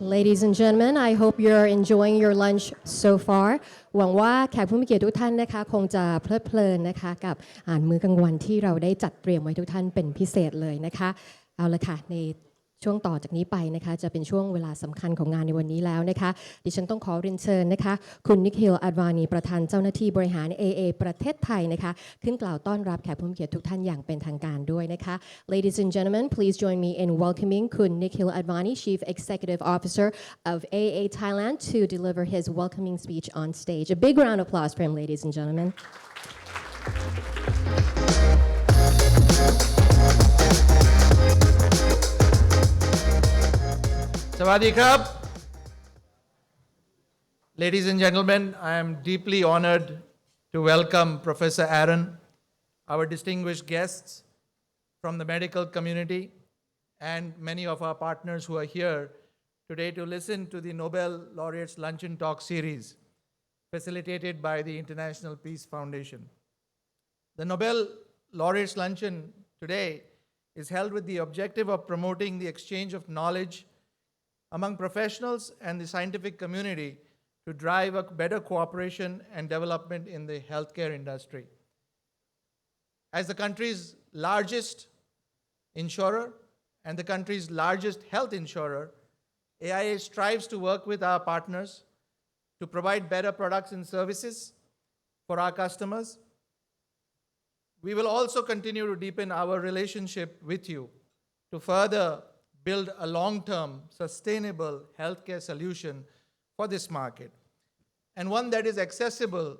Ladies and gentlemen, I hope you're enjoying your lunch so far หวังว่าแขกผู้มีเกียรติทุกท่านนะคะคงจะเพลิดเพลินนะคะกับอาหารมื้อกลางวันที่เราได้จัดเตรียมไว้ทุกท่านเป็นพิเศษเลยนะคะเอาละค่ะในช่วงต่อจากนี้ไปนะคะจะเป็นช่วงเวลาสำคัญของงานในวันนี้แล้วนะคะดิฉันต้องขอเรียนเชิญนะคะคุณนิคิล อัดวานีประธานเจ้าหน้าที่บริหาร AIA ประเทศไทยนะคะขึ้นกล่าวต้อนรับแขกผู้มีเกียรติทุกท่านอย่างเป็นทางการด้วยนะคะ Ladies and gentlemen, please join me in welcoming คุณ Nikhil Advani, Chief Executive Officer of AIA Thailand, to deliver his welcoming speech on stage. A big round of applause for him, ladies and gentlemen. Sawadee krab. Ladies and gentlemen, I am deeply honored to welcome Professor Aaron, our distinguished guests from the medical community, and many of our partners who are here today to listen to the Nobel Laureates Luncheon Talk series facilitated by the International Peace Foundation. The Nobel Laureates Luncheon today is held with the objective of promoting the exchange of knowledge among professionals and the scientific community to drive a better cooperation and development in the healthcare industry. As the country's largest insurer and the country's largest health insurer, AIA strives to work with our partners to provide better products and services for our customers. We will also continue to deepen our relationship with you to further build a long-term, sustainable healthcare solution for this market, and one that is accessible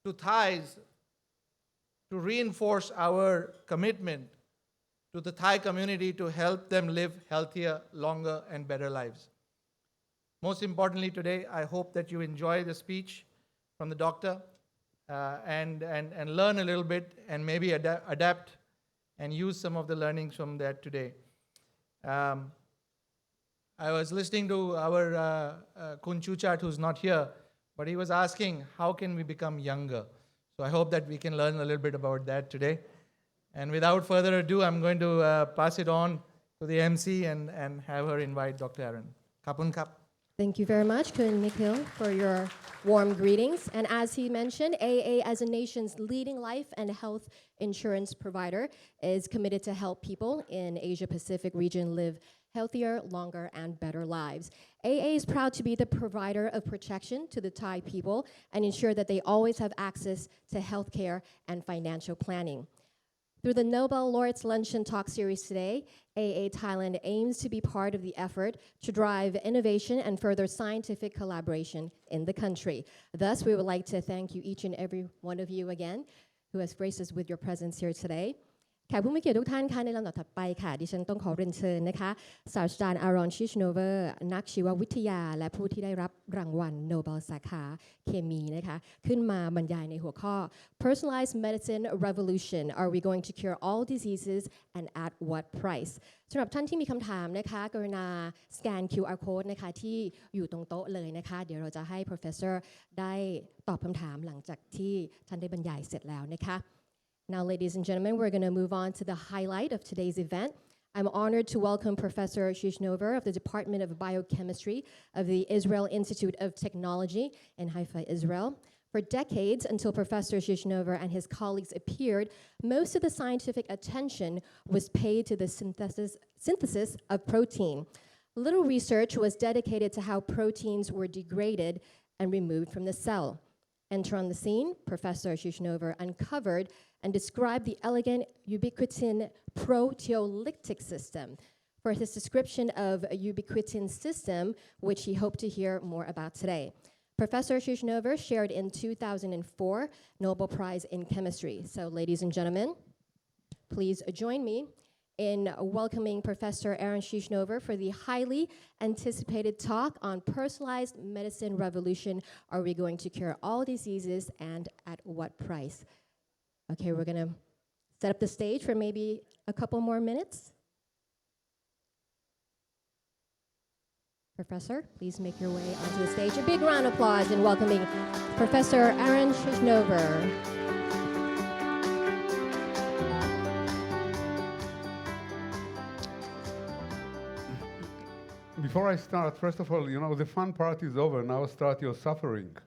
to Thais, to reinforce our commitment to the Thai community to help them live healthier, longer, and better lives. Most importantly today, I hope that you enjoy the speech from the doctor and learn a little bit and maybe adapt and use some of the learnings from that today. I was listening to our Kun Chuchat, who's not here, but he was asking, how can we become younger? So I hope that we can learn a little bit about that today. And without further ado, I'm going to pass it on to the MC and have her invite Dr. Aaron. Kapun Kap. Thank you very much, Kun Nikhil, for your warm greetings. And as he mentioned, AIA, as a nation's leading life and health insurance provider, is committed to help people in Asia-Pacific region live healthier, longer, and better lives. AIA is proud to be the provider of protection to the Thai people and ensure that they always have access to healthcare and financial planning. Through the Nobel Laureates Luncheon Talk series today, AIA Thailand aims to be part of the effort to drive innovation and further scientific collaboration in the country. Thus, we would like to thank you, each and every one of you again, who has graced us with your presence here today. แขกผู้มีเกียรติทุกท่านค่ะในลำดับถัดไปค่ะดิฉันต้องขอเรียนเชิญนะคะศาสตราจารย์อารอน ชิชโนเวอร์นักชีววิทยาและผู้ที่ได้รับรางวัลโนเบลสาขาเคมีนะคะขึ้นมาบรรยายในหัวข้อ Personalized Medicine Revolution Are we going to cure all diseases and at what price สำหรับท่านที่มีคำถามนะคะกรุณาสแกน QR code นะคะที่อยู่ตรงโต๊ะเลยนะคะเดี๋ยวเราจะให้ Professor ได้ตอบคำถามหลังจากที่ท่านได้บรรยายเสร็จแล้วนะคะ Now, ladies and gentlemen, we're going to move on to the highlight of today's event. I'm honored to welcome Professor Ciechanover of the Department of Biochemistry of the Israel Institute of Technology in Haifa, Israel. For decades, until Professor Ciechanover and his colleagues appeared, most of the scientific attention was paid to the synthesis of protein. Little research was dedicated to how proteins were degraded and removed from the cell. Enter on the scene, Professor Ciechanover uncovered and described the elegant ubiquitin proteolytic system for his description of a ubiquitin system, which he hoped to hear more about today. Professor Ciechanover shared in 2004 Nobel Prize in Chemistry. So, ladies and gentlemen, please join me in welcoming Professor Aaron Ciechanover for the highly anticipated talk on personalized medicine revolution. Are we going to cure all diseases and at what price? Okay, we're gonna set up the stage for maybe a couple more minutes. Professor, please make your way onto the stage. A big round of applause in welcoming Professor Aaron Ciechanover. Before I start, first of all, the fun part is over. Now start your suffering.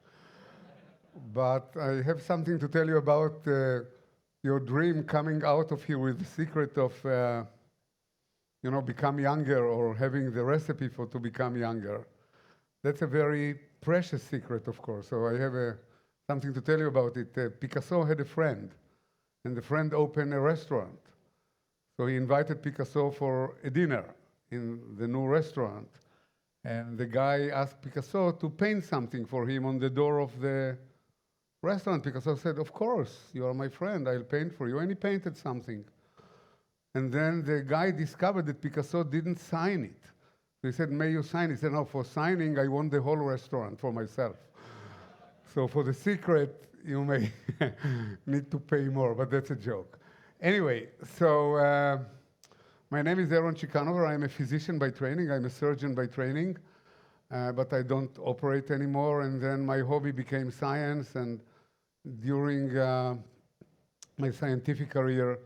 But I have something to tell you about your dream coming out of here with the secret of, become younger or having the recipe to become younger. That's a very precious secret, of course. So I have something to tell you about it. Picasso had a friend, and the friend opened a restaurant. So he invited Picasso for a dinner in the new restaurant. And the guy asked Picasso to paint something for him on the door of the restaurant. Picasso said, "Of course, you are my friend, I'll paint for you." And he painted something. And then the guy discovered that Picasso didn't sign it. So he said, "May you sign it?" He said, "No, for signing, I want the whole restaurant for myself." So for the secret, you may need to pay more, but that's a joke. Anyway, so my name is Ciechanover. I'm a physician by training. I'm a surgeon by training, but I don't operate anymore. And then my hobby became science. And during my scientific career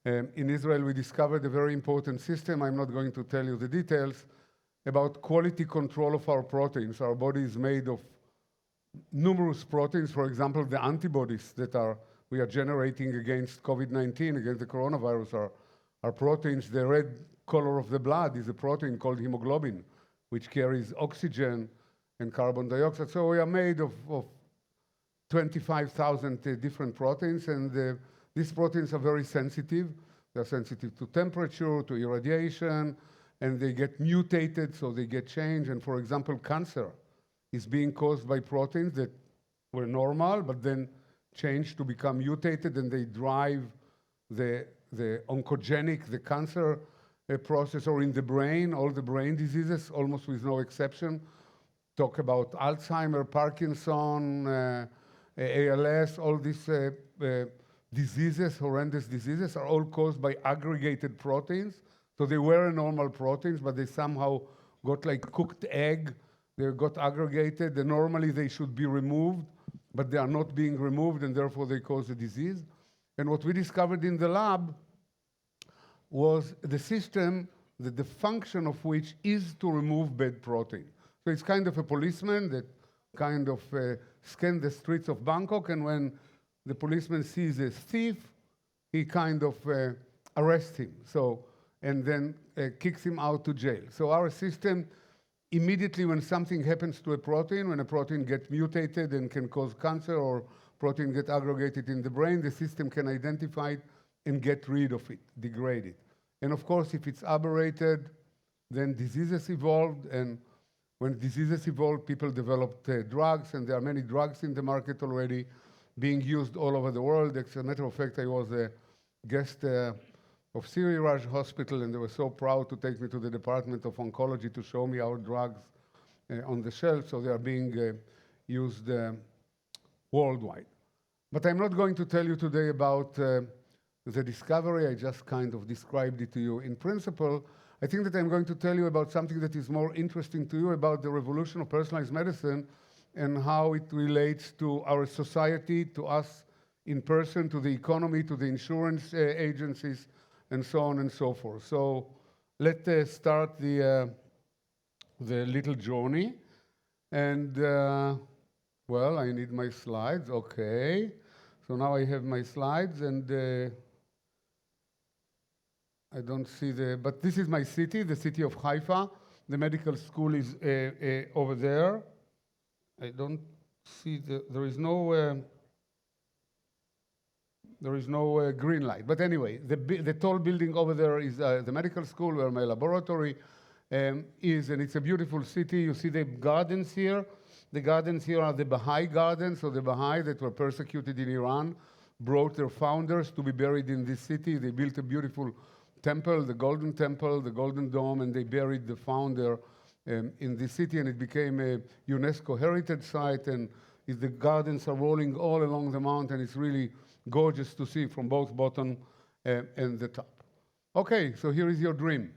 in Israel, we discovered a very important system. I'm not going to tell you the details about quality control of our proteins. Our body is made of numerous proteins. For example, the antibodies that we are generating against COVID-19, against the coronavirus, are proteins. The red color of the blood is a protein called hemoglobin, which carries oxygen and carbon dioxide. So we are made of 25,000 different proteins, and these proteins are very sensitive. They're sensitive to temperature, to irradiation, and they get mutated, so they get changed. And for example, cancer is being caused by proteins that were normal, but then changed to become mutated, and they drive the oncogenic, the cancer process, or in the brain, all the brain diseases, almost with no exception. Talk about Alzheimer, Parkinson, ALS, all these diseases, horrendous diseases, are all caused by aggregated proteins. So they were normal proteins, but they somehow got like cooked egg. They got aggregated, and normally they should be removed, but they are not being removed, and therefore they cause a disease. And what we discovered in the lab was the system that the function of which is to remove bad protein. So it's kind of a policeman that kind of scans the streets of Bangkok, and when the policeman sees a thief, he kind of arrests him, and then kicks him out to jail. So our system, immediately when something happens to a protein, when a protein gets mutated and can cause cancer, or protein get aggregated in the brain, the system can identify it and get rid of it, degrade it. And of course, if it's aberrated, then diseases evolved, and when diseases evolved, people developed drugs, and there are many drugs in the market already being used all over the world. As a matter of fact, I was a guest of Siri Raj Hospital, and they were so proud to take me to the Department of Oncology to show me our drugs on the shelf, so they are being used worldwide. But I'm not going to tell you today about the discovery. I just kind of described it to you in principle. I think that I'm going to tell you about something that is more interesting to you, about the revolution of personalized medicine and how it relates to our society, to us in person, to the economy, to the insurance agencies, and so on and so forth. So let's start the little journey. And well, I need my slides. Okay. So now I have my slides, and I don't see but this is my city, the city of Haifa. The medical school is over there. I don't see there is no green light. But anyway, the tall building over there is the medical school where my laboratory is, and it's a beautiful city. You see the gardens here. The gardens here are the Baha'i gardens, so the Baha'i that were persecuted in Iran brought their founders to be buried in this city. They built a beautiful temple, the Golden Dome, and they buried the founder in this city, and it became a UNESCO heritage site, and the gardens are rolling all along the mountain. It's really gorgeous to see from both bottom and the top. Okay, so here is your dream.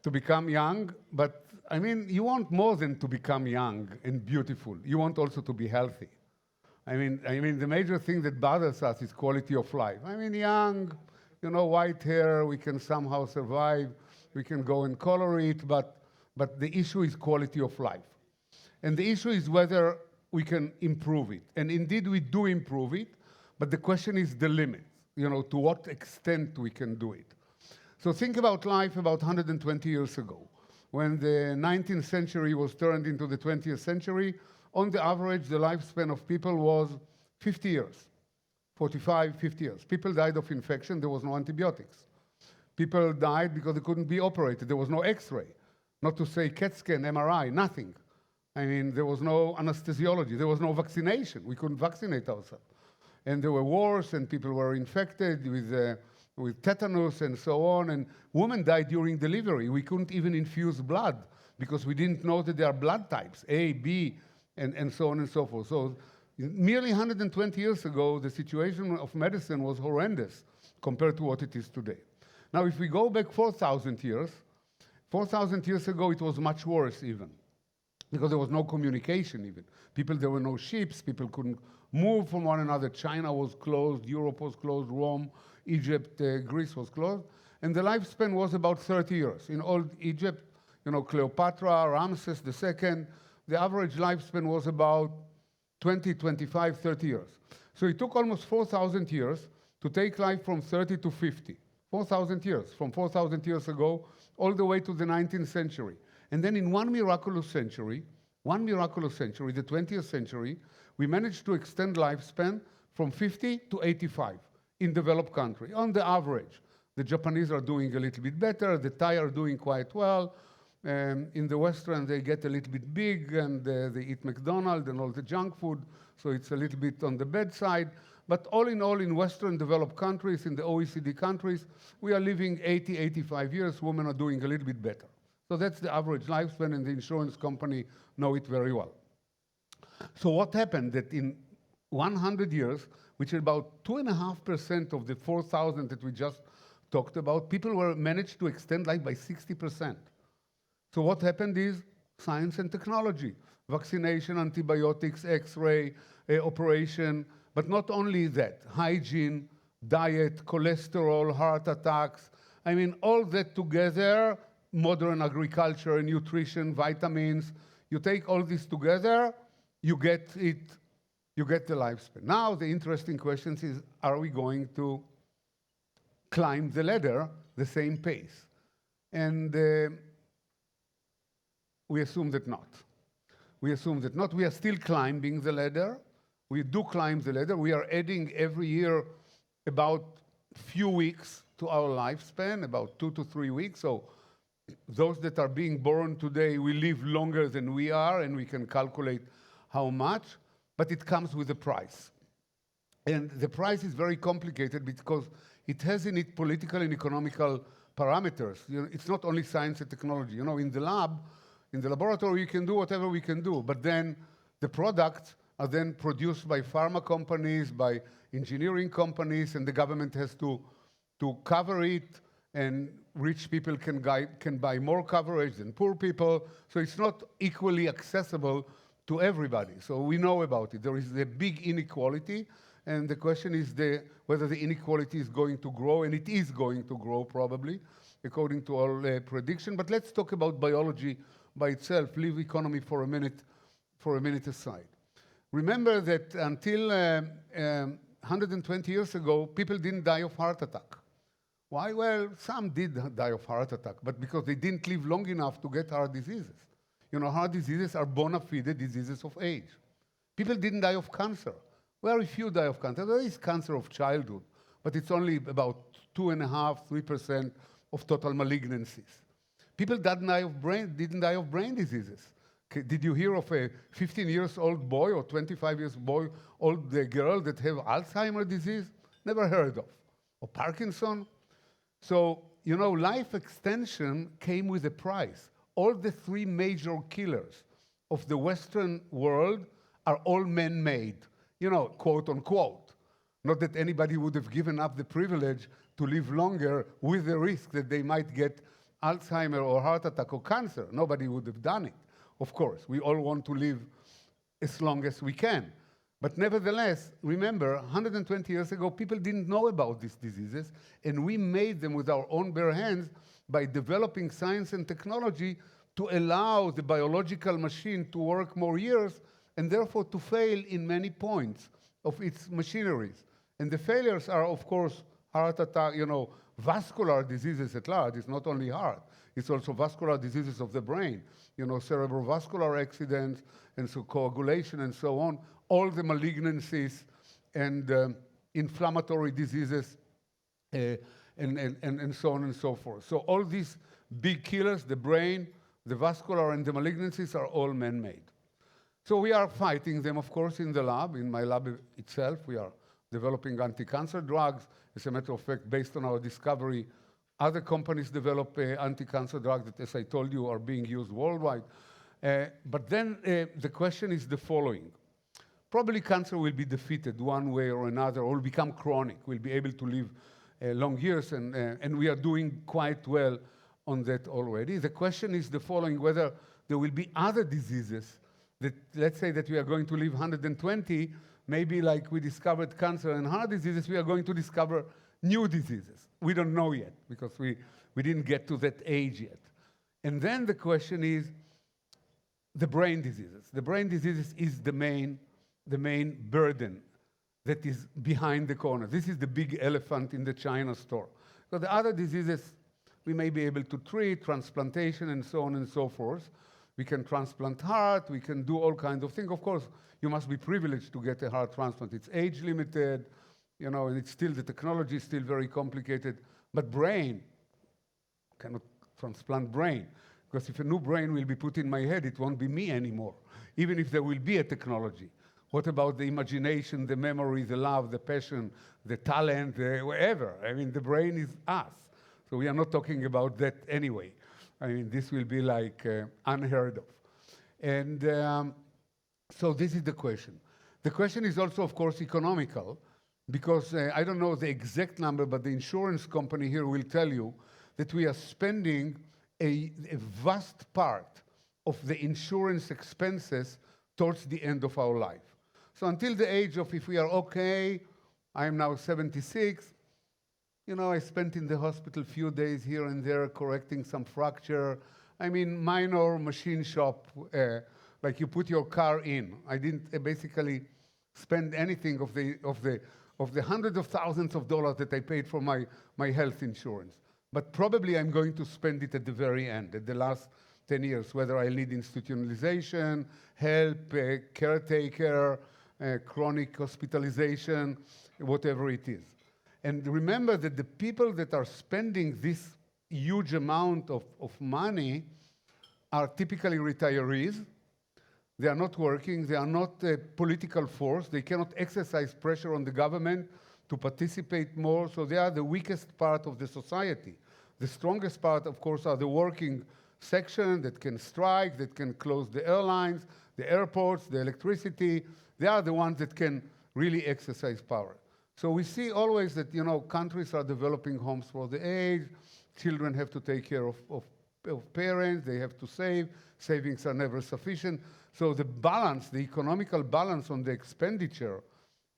To become young, but I mean, you want more than to become young and beautiful. You want also to be healthy. I mean, the major thing that bothers us is quality of life. I mean, young, white hair, we can somehow survive. we can go and color it, but the issue is quality of life. And the issue is whether we can improve it. And indeed, we do improve it, but the question is the limit, to what extent we can do it. So think about life about 120 years ago. When the 19th century was turned into the 20th century, on the average, the lifespan of people was 50 years, 45, 50 years. People died of infection, there was no antibiotics. People died because they couldn't be operated, there was no X-ray. Not to say CAT scan, MRI, nothing. I mean, there was no anesthesiology, there was no vaccination. We couldn't vaccinate ourselves. And there were wars, and people were infected with tetanus and so on, and women died during delivery. We couldn't even infuse blood because we didn't know that there are blood types, A, B, and so on and so forth. So merely 120 years ago, the situation of medicine was horrendous compared to what it is today. Now, if we go back 4,000 years, 4,000 years ago, it was much worse even, because there was no communication even. There were no ships, people couldn't move from one another. China was closed, Europe was closed, Rome, Egypt, Greece was closed. And the lifespan was about 30 years. In old Egypt, Cleopatra, Ramses II, the average lifespan was about 20, 25, 30 years. So it took almost 4,000 years to take life from 30 to 50. 4,000 years, from 4,000 years ago, all the way to the 19th century. And then in one miraculous century, the 20th century, we managed to extend lifespan from 50 to 85 in developed countries, on the average. The Japanese are doing a little bit better, the Thai are doing quite well. In the Western, they get a little bit big, and they eat McDonald's and all the junk food, so it's a little bit on the bad side. But all, in Western developed countries, in the OECD countries, we are living 80, 85 years. Women are doing a little bit better. So that's the average lifespan, and the insurance company know it very well. So what happened that in 100 years, which is about 2.5% of the 4,000 that we just talked about, people managed to extend life by 60%. So what happened is science and technology, vaccination, antibiotics, X-ray, operation, but not only that, hygiene, diet, cholesterol, heart attacks. I mean, all that together, modern agriculture, nutrition, vitamins, you take all this together, you get the lifespan. Now, the interesting question is, are we going to climb the ladder the same pace? And we assume that not. We assume that not. We are still climbing the ladder. We do climb the ladder. We are adding every year about few weeks to our lifespan, about 2 to 3 weeks. So those that are being born today will live longer than we are, and we can calculate how much, but it comes with a price. And the price is very complicated because it has in it political and economical parameters. It's not only science and technology. In the lab, in the laboratory, you can do whatever we can do, but then the products are then produced by pharma companies, by engineering companies, and the government has to cover it, and rich people can buy more coverage than poor people. So it's not equally accessible to everybody. So we know about it. There is a big inequality, and the question is whether the inequality is going to grow, and it is going to grow probably, according to all prediction. But let's talk about biology by itself. Leave economy for a minute aside. Remember that until 120 years ago, people didn't die of heart attack. Why? Well, some did die of heart attack, but because they didn't live long enough to get heart diseases. Heart diseases are bona fide diseases of age. People didn't die of cancer. Very few die of cancer. There is cancer of childhood, but it's only about 2.5%, 3% of total malignancies. People didn't die of brain diseases. Did you hear of a 15-year-old boy or 25-year-old girl that have Alzheimer's disease? Never heard of. Or Parkinson? So, life extension came with a price. All the three major killers of the Western world are all man-made, quote unquote. Not that anybody would have given up the privilege to live longer with the risk that they might get Alzheimer or heart attack or cancer. Nobody would have done it, of course. We all want to live as long as we can. But nevertheless, remember, 120 years ago, people didn't know about these diseases, and we made them with our own bare hands by developing science and technology to allow the biological machine to work more years and therefore to fail in many points of its machineries. And the failures are, of course, heart attack, vascular diseases at large. It's not only heart, it's also vascular diseases of the brain, cerebrovascular accidents, and so coagulation and so on, all the malignancies and inflammatory diseases, and so on and so forth. So all these big killers, the brain, the vascular, and the malignancies are all man-made. So we are fighting them, of course, in the lab. In my lab itself, we are developing anti-cancer drugs. As a matter of fact, based on our discovery, other companies develop anti-cancer drugs that, as I told you, are being used worldwide. But then the question is the following. Probably cancer will be defeated one way or another, or will become chronic. We'll be able to live long years, and we are doing quite well on that already. The question is the following, whether there will be other diseases that, let's say that we are going to live 120, maybe like we discovered cancer and heart diseases, we are going to discover new diseases. We don't know yet, because we didn't get to that age yet. And then the question is the brain diseases. The brain diseases is the main burden that is behind the corner. This is the big elephant in the China store. So the other diseases we may be able to treat, transplantation and so on and so forth. We can transplant heart, we can do all kinds of things. Of course, you must be privileged to get a heart transplant. It's age limited, and it's still, the technology is still very complicated. But brain, cannot transplant brain, because if a new brain will be put in my head, it won't be me anymore, even if there will be a technology. What about the imagination, the memory, the love, the passion, the talent, wherever? I mean, the brain is us. So we are not talking about that anyway. I mean, this will be like unheard of. And so this is the question. The question is also, of course, economical, because I don't know the exact number, but the insurance company here will tell you that we are spending a vast part of the insurance expenses towards the end of our life. So until the age of, if we are okay, I am now 76, I spent in the hospital a few days here and there correcting some fracture. I mean, minor machine shop, like you put your car in. I didn't basically spend anything of the hundreds of thousands of dollars that I paid for my health insurance. But probably I'm going to spend it at the very end, at the last 10 years, whether I need institutionalization, help, caretaker, chronic hospitalization, whatever it is. And remember that the people that are spending this huge amount of money are typically retirees. They are not working. They are not a political force. They cannot exercise pressure on the government to participate more. So they are the weakest part of the society. The strongest part, of course, are the working section that can strike, that can close the airlines, the airports, the electricity. They are the ones that can really exercise power. So we see always that, countries are developing homes for the aged. Children have to take care of parents. They have to save. Savings are never sufficient. So the balance, the economical balance on the expenditure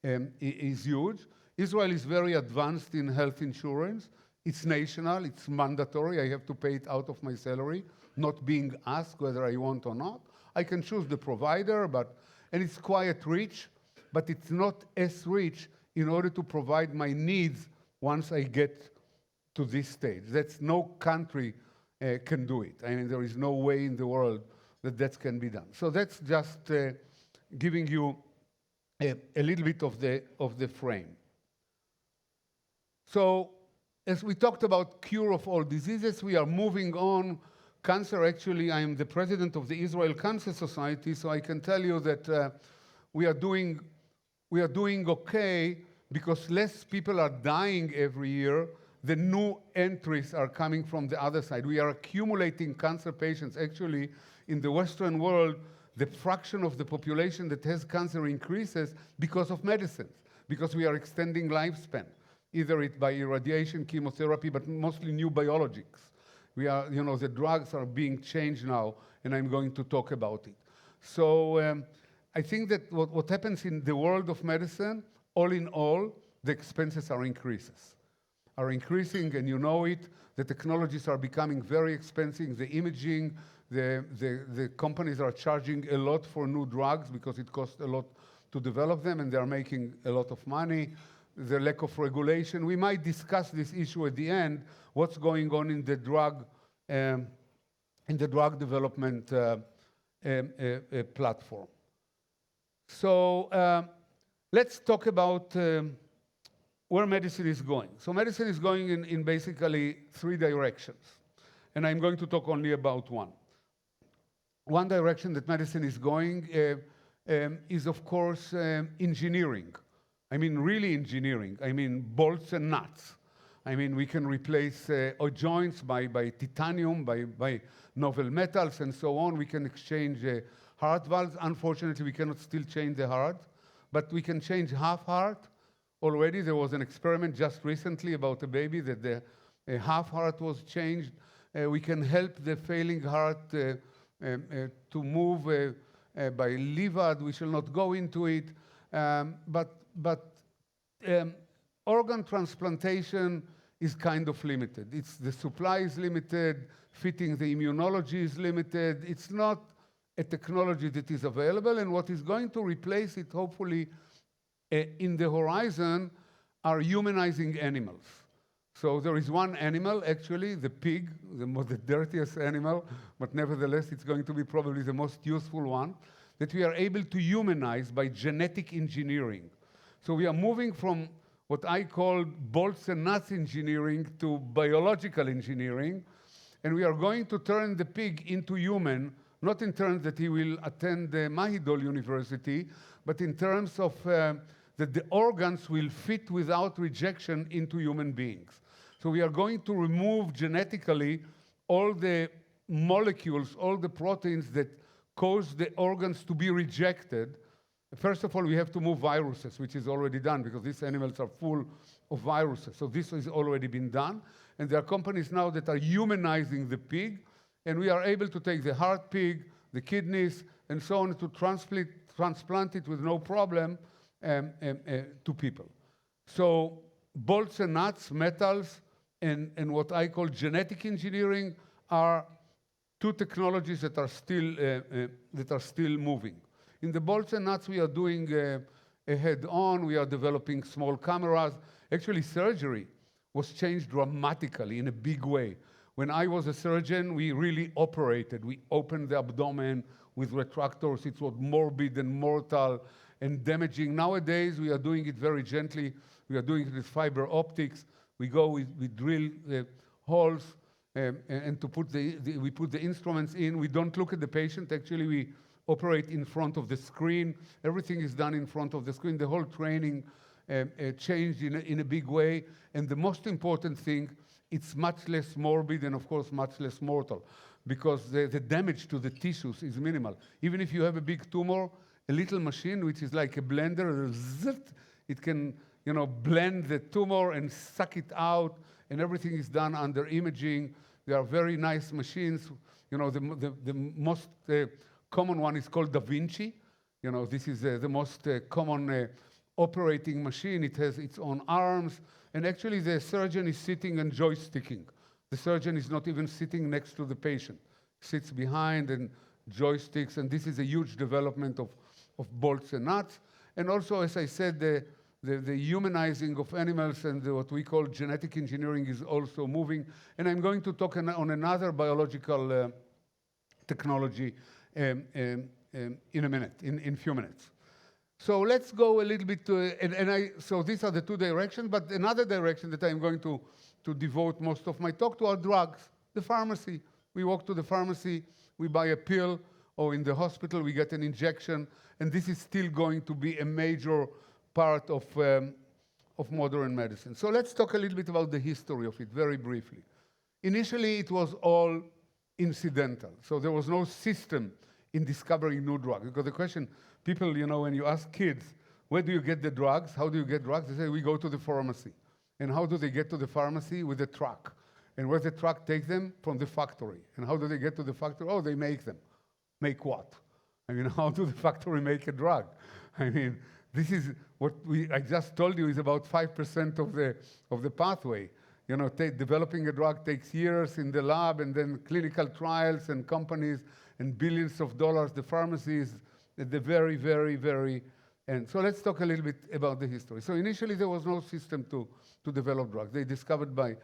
is huge. Israel is very advanced in health insurance. It's national. It's mandatory. I have to pay it out of my salary, not being asked whether I want or not. I can choose the provider, and it's quite rich, but it's not as rich in order to provide my needs once I get to this stage. That's no country can do it. I mean, there is no way in the world that can be done. So that's just giving you a little bit of the frame. So as we talked about cure of all diseases, we are moving on. Cancer, actually, I am the president of the Israel Cancer Society, so I can tell you that we are doing okay because less people are dying every year. The new entries are coming from the other side. We are accumulating cancer patients. Actually, in the Western world, the fraction of the population that has cancer increases because of medicines, because we are extending lifespan, either by irradiation, chemotherapy, but mostly new biologics. We are, the drugs are being changed now, and I'm going to talk about it. So I think that what happens in the world of medicine, all in all, the expenses are increases. are increasing, and you know it. The technologies are becoming very expensive. The imaging, the companies are charging a lot for new drugs because it costs a lot to develop them, and they're making a lot of money. The lack of regulation. We might discuss this issue at the end, what's going on in the drug development platform. So let's talk about where medicine is going. So medicine is going in basically 3 directions, and I'm going to talk only about one. One direction that medicine is going is, of course, engineering. I mean, really engineering. I mean, bolts and nuts. I mean, we can replace joints by titanium, by novel metals, and so on. We can exchange heart valves. Unfortunately, we cannot still change the heart, but we can change half heart. Already, there was an experiment just recently about a baby that the half heart was changed. We can help the failing heart to move by levad. We shall not go into it, but organ transplantation is kind of limited. The supply is limited, fitting the immunology is limited. It's not a technology that is available, and what is going to replace it, hopefully, in the horizon, are humanizing animals. So there is one animal, actually, the pig, the dirtiest animal, but nevertheless, it's going to be probably the most useful one, that we are able to humanize by genetic engineering. So we are moving from what I call bolts and nuts engineering to biological engineering, and we are going to turn the pig into human, not in terms that he will attend the Mahidol University, but in terms of that the organs will fit without rejection into human beings. So we are going to remove genetically all the molecules, all the proteins that cause the organs to be rejected. First of all, we have to move viruses, which is already done because these animals are full of viruses. So this has already been done. And there are companies now that are humanizing the pig, and we are able to take the heart pig, the kidneys, and so on to transplant it with no problem to people. So bolts and nuts, metals, and what I call genetic engineering are 2 technologies that are still moving. In the bolts and nuts, we are doing a head-on. We are developing small cameras. Actually, surgery was changed dramatically in a big way. When I was a surgeon, we really operated. We opened the abdomen with retractors. It was morbid and mortal and damaging. Nowadays, we are doing it very gently. We are doing it with fiber optics. We drill the holes and we put the instruments in. We don't look at the patient. Actually, we operate in front of the screen. Everything is done in front of the screen. The whole training changed in a big way. And the most important thing, it's much less morbid and, of course, much less mortal because the damage to the tissues is minimal. Even if you have a big tumor, a little machine, which is like a blender, it can blend the tumor and suck it out, and everything is done under imaging. They are very nice machines. The most common one is called Da Vinci. This is the most common operating machine. It has its own arms, and actually the surgeon is sitting and joysticking. The surgeon is not even sitting next to the patient. He sits behind and joysticks, and this is a huge development of bolts and nuts. And also, as I said, the humanizing of animals and what we call genetic engineering is also moving. And I'm going to talk on another biological technology in a minute, in few minutes. So let's go a little bit to, so these are the 2 directions, but another direction that I'm going to devote most of my talk to are drugs, the pharmacy. We walk to the pharmacy, we buy a pill, or in the hospital we get an injection, and this is still going to be a major part of modern medicine. So let's talk a little bit about the history of it very briefly. Initially, it was all incidental. So there was no system in discovering new drugs. Because the question, people, when you ask kids, where do you get the drugs? How do you get drugs? They say, we go to the pharmacy. And how do they get to the pharmacy? With a truck. And where the truck takes them? From the factory. And how do they get to the factory? Oh, they make them. Make what? How do the factory make a drug? This is what I just told you is about 5% of the pathway. You know, developing a drug takes years in the lab, and then clinical trials and companies and billions of dollars. The pharmacies at the very, very, very end. So let's talk a little bit about the history. So initially there was no system to develop drugs. They discovered by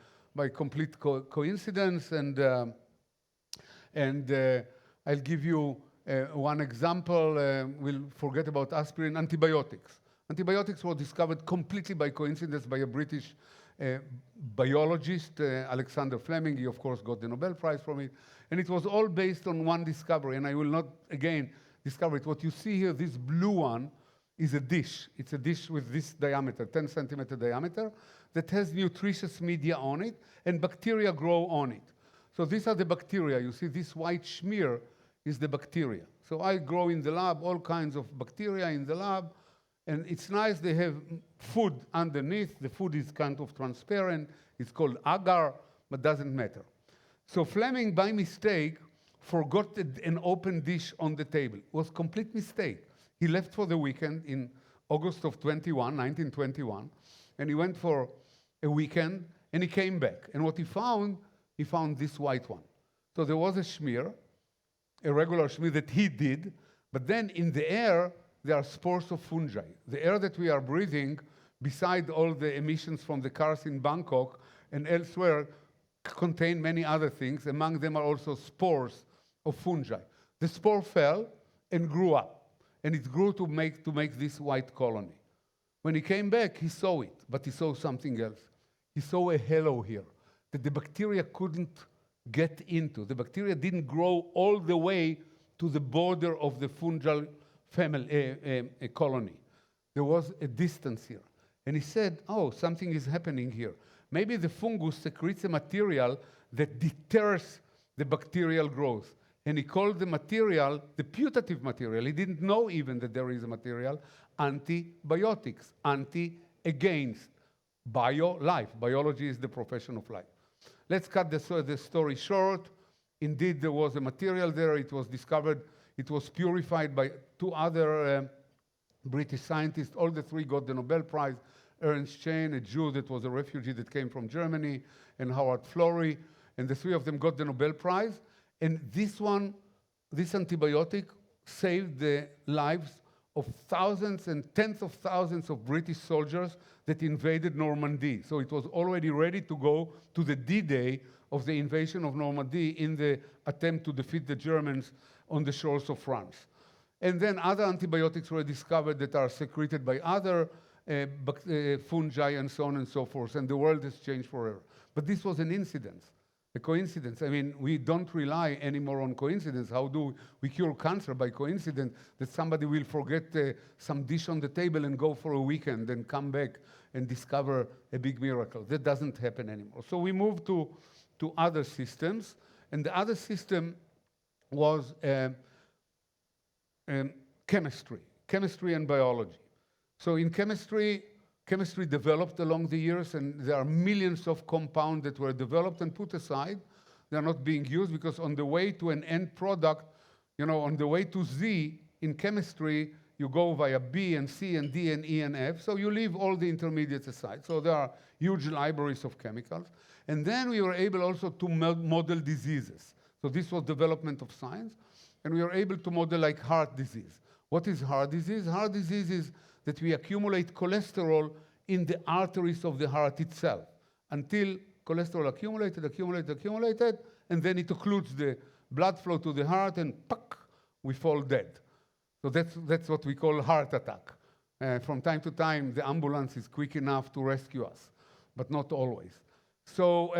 complete coincidence, and I'll give you one example. We'll forget about aspirin. Antibiotics. Antibiotics were discovered completely by coincidence by a British biologist, Alexander Fleming. He, of course, got the Nobel Prize from it. And it was all based on one discovery, and I will not, again, discover it. What you see here, this blue one, is a dish. It's a dish with this diameter, 10 centimeter diameter, that has nutritious media on it, and bacteria grow on it. So these are the bacteria. You see this white smear is the bacteria. So I grow in the lab all kinds of bacteria in the lab, and it's nice. They have food underneath. The food is kind of transparent. It's called agar, but doesn't matter. So Fleming, by mistake, forgot an open dish on the table. It was a complete mistake. He left for the weekend in August of 1921, and he went for a weekend, and he came back. And what he found this white one. So there was a smear, a regular smear that he did, but then in the air, there are spores of fungi. The air that we are breathing, beside all the emissions from the cars in Bangkok and elsewhere, contain many other things. Among them are also spores of fungi. The spore fell and grew up, and it grew to make this white colony. When he came back, he saw it, but he saw something else. He saw a halo here that the bacteria couldn't get into. The bacteria didn't grow all the way to the border of the fungal family, colony. There was a distance here. And he said, oh, something is happening here. Maybe the fungus secretes a material that deters the bacterial growth. And he called the material, the putative material, he didn't know even that there is a material, antibiotics, against life. Biology is the profession of life. Let's cut the story short. Indeed, there was a material there. It was discovered. It was purified by two other British scientists. All the three got the Nobel Prize. Ernst Chain, a Jew that was a refugee that came from Germany, and Howard Florey. And the three of them got the Nobel Prize. And this antibiotic saved the lives of thousands and tens of thousands of British soldiers that invaded Normandy. So it was already ready to go to the D-Day of the invasion of Normandy in the attempt to defeat the Germans on the shores of France. And then other antibiotics were discovered that are secreted by other fungi and so on and so forth, and the world has changed forever. But this was an incident, a coincidence. I mean, we don't rely anymore on coincidence. How do we cure cancer? By coincidence that somebody will forget some dish on the table and go for a weekend and come back and discover a big miracle. That doesn't happen anymore. So we moved to other systems, and the other system was chemistry and biology. So in chemistry developed along the years, and there are millions of compounds that were developed and put aside. They're not being used because on the way to an end product, on the way to Z in chemistry, you go via B and C and D and E and F. So you leave all the intermediates aside. So there are huge libraries of chemicals. And then we were able also to model diseases. So this was development of science. And we were able to model like heart disease. What is heart disease? Heart disease is that we accumulate cholesterol in the arteries of the heart itself until cholesterol accumulated, and then it occludes the blood flow to the heart, and we fall dead. So that's what we call heart attack. From time to time, the ambulance is quick enough to rescue us, but not always. So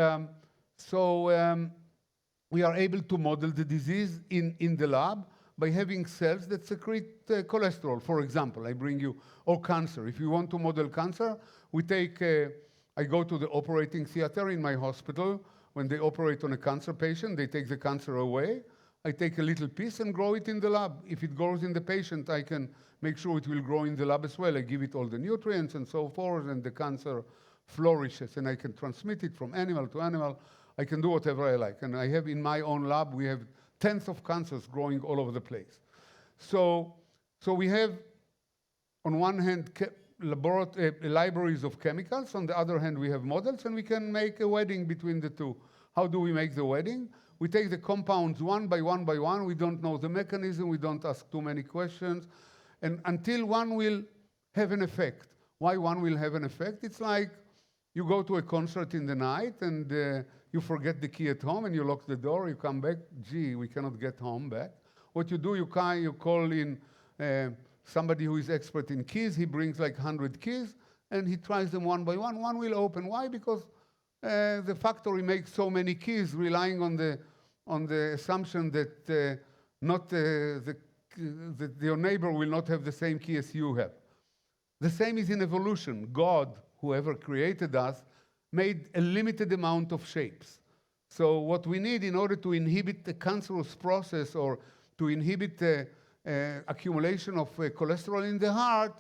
we are able to model the disease in the lab by having cells that secrete cholesterol. For example, I bring you, or cancer. If you want to model cancer, I go to the operating theater in my hospital. When they operate on a cancer patient, they take the cancer away. I take a little piece and grow it in the lab. If it grows in the patient, I can make sure it will grow in the lab as well. I give it all the nutrients and so forth, and the cancer flourishes, and I can transmit it from animal to animal. I can do whatever I like. And I have in my own lab, we have tens of cancers growing all over the place. So we have, on one hand, libraries of chemicals. On the other hand, we have models, and we can make a wedding between the two. How do we make the wedding? We take the compounds one by one by one. We don't know the mechanism. We don't ask too many questions. And until one will have an effect. Why one will have an effect? It's like you go to a concert in the night, and you forget the key at home, and you lock the door. You come back. Gee, we cannot get home back. What you do, you call in somebody who is expert in keys. He brings like 100 keys, and he tries them one by one. One will open. Why? Because the factory makes so many keys, relying on the assumption that that your neighbor will not have the same key as you have. The same is in evolution. God, whoever created us, made a limited amount of shapes. So what we need in order to inhibit the cancerous process or to inhibit the accumulation of cholesterol in the heart,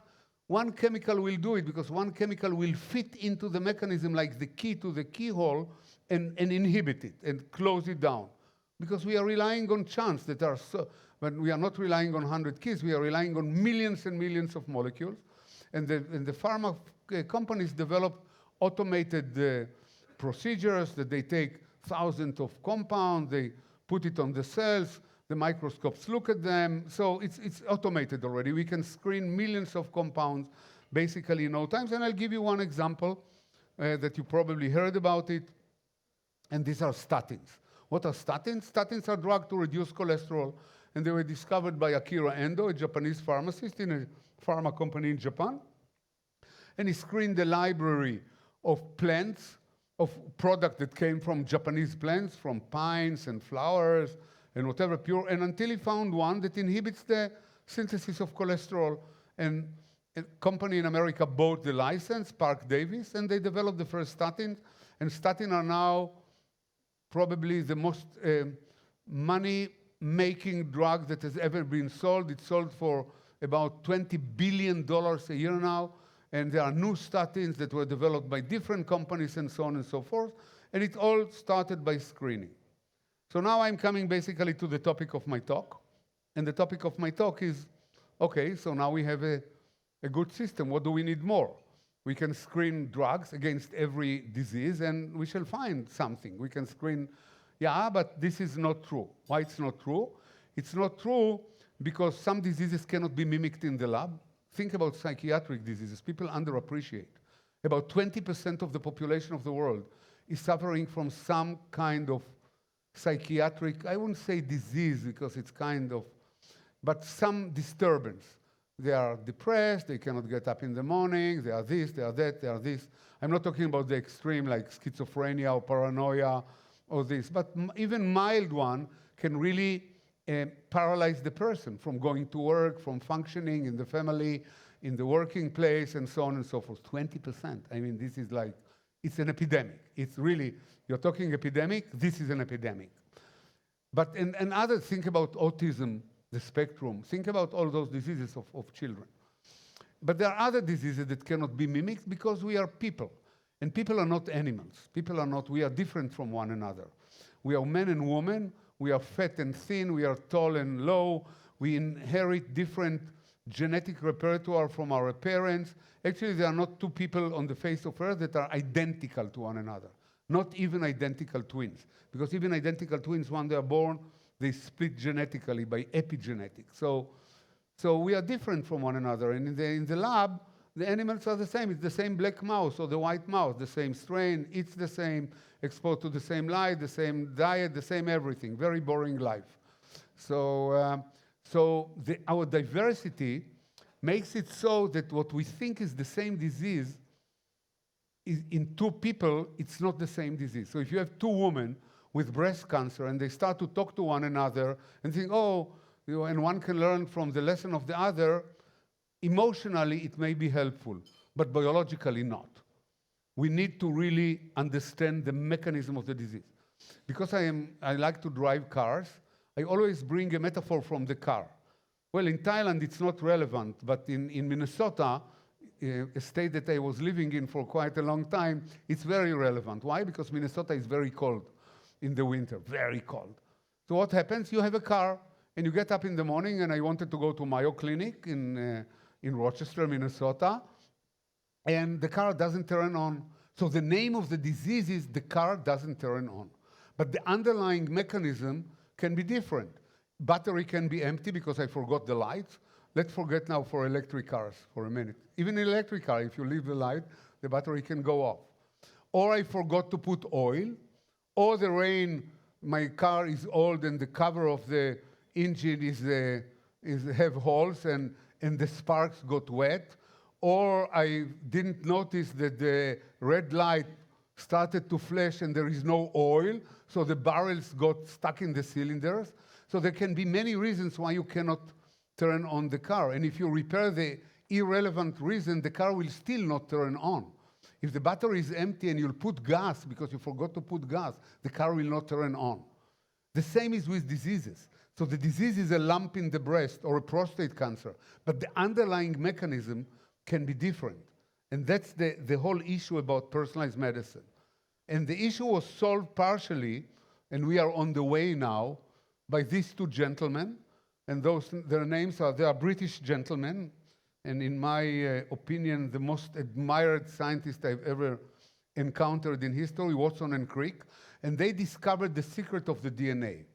one chemical will do it, because one chemical will fit into the mechanism like the key to the keyhole and inhibit it and close it down. Because we are relying on chance that are so, but we are not relying on 100 keys, we are relying on millions and millions of molecules. And the pharma companies developed automated procedures that they take thousands of compounds, they put it on the cells, the microscopes look at them, so it's automated already. We can screen millions of compounds basically in no time. And I'll give you one example that you probably heard about it, and these are statins. What are statins? Statins are drugs to reduce cholesterol, and they were discovered by Akira Endo, a Japanese pharmacist in a pharma company in Japan. And he screened the library of plants, of product that came from Japanese plants, from pines and flowers and whatever pure, and until he found one that inhibits the synthesis of cholesterol. And a company in America bought the license, Park Davis, and they developed the first statins. And statins are now probably the most money-making drug that has ever been sold. It's sold for about $20 billion a year now. And there are new statins that were developed by different companies and so on and so forth. And it all started by screening. So now I'm coming basically to the topic of my talk. And the topic of my talk is, okay, so now we have a good system. What do we need more? We can screen drugs against every disease, and we shall find something. We can screen, yeah, but this is not true. Why it's not true? It's not true because some diseases cannot be mimicked in the lab. Think about psychiatric diseases. People underappreciate. About 20% of the population of the world is suffering from some kind of psychiatric, I wouldn't say disease because it's kind of, but some disturbance. They are depressed, they cannot get up in the morning, they are this, they are that, they are this. I'm not talking about the extreme like schizophrenia or paranoia or this, but even mild one can really paralyze the person from going to work, from functioning in the family, in the working place, and so on and so forth. 20%. I mean, this is like, it's an epidemic. It's really, you're talking epidemic, this is an epidemic. But, and others, think about autism, the spectrum. Think about all those diseases of children. But there are other diseases that cannot be mimicked because we are people. And people are not animals. People are not, we are different from one another. We are men and women. We are fat and thin. We are tall and low. We inherit different genetic repertoire from our parents. Actually, there are not two people on the face of Earth that are identical to one another. Not even identical twins. Because even identical twins, when they are born, they split genetically by epigenetics. So we are different from one another. And in the lab, the animals are the same. It's the same black mouse or the white mouse, the same strain. It's the same, exposed to the same light, the same diet, the same everything. Very boring life. So our diversity makes it so that what we think is the same disease is in two people, it's not the same disease. So if you have two women with breast cancer and they start to talk to one another and think, oh, you know, and one can learn from the lesson of the other, emotionally it may be helpful, but biologically not. We need to really understand the mechanism of the disease. Because I like to drive cars, I always bring a metaphor from the car. Well, in Thailand it's not relevant, but in Minnesota, a state that I was living in for quite a long time, it's very relevant. Why? Because Minnesota is very cold in the winter, very cold. So what happens? You have a car, and you get up in the morning, and I wanted to go to Mayo Clinic in Rochester, Minnesota, and the car doesn't turn on. So the name of the disease is the car doesn't turn on. But the underlying mechanism can be different. Battery can be empty because I forgot the lights. Let's forget now for electric cars for a minute. Even in electric car, if you leave the light, the battery can go off. Or I forgot to put oil, or the rain, my car is old and the cover of the engine have holes and the sparks got wet, or I didn't notice that the red light started to flash and there is no oil, so the barrels got stuck in the cylinders. So there can be many reasons why you cannot turn on the car. And if you repair the irrelevant reason, the car will still not turn on. If the battery is empty and you'll put gas because you forgot to put gas, the car will not turn on. The same is with diseases. So the disease is a lump in the breast or a prostate cancer, but the underlying mechanism can be different. And that's the whole issue about personalized medicine. And the issue was solved partially, and we are on the way now, by these two gentlemen. And their names are, they are British gentlemen, and in my opinion, the most admired scientist I've ever encountered in history, Watson and Crick. And they discovered the secret of the DNA.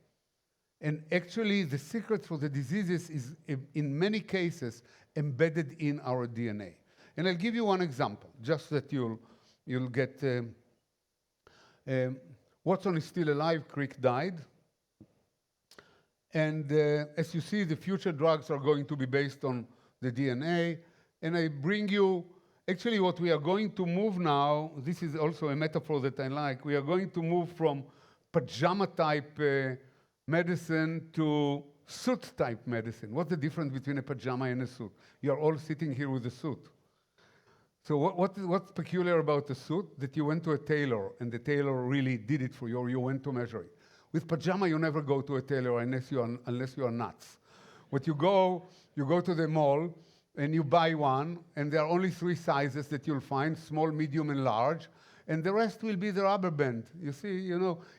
And actually, the secret for the diseases is, in many cases, embedded in our DNA. And I'll give you one example, just that you'll get... Watson is still alive, Crick died. And as you see, the future drugs are going to be based on the DNA. And I bring you, actually what we are going to move now, this is also a metaphor that I like, we are going to move from pajama-type medicine to suit-type medicine. What's the difference between a pajama and a suit? You're all sitting here with a suit. So what's peculiar about the suit? That you went to a tailor, and the tailor really did it for you, or you went to measure it. With pajama, you never go to a tailor unless you are nuts. What you go to the mall, and you buy one, and there are only 3 sizes that you'll find, small, medium, and large, and the rest will be the rubber band. You see,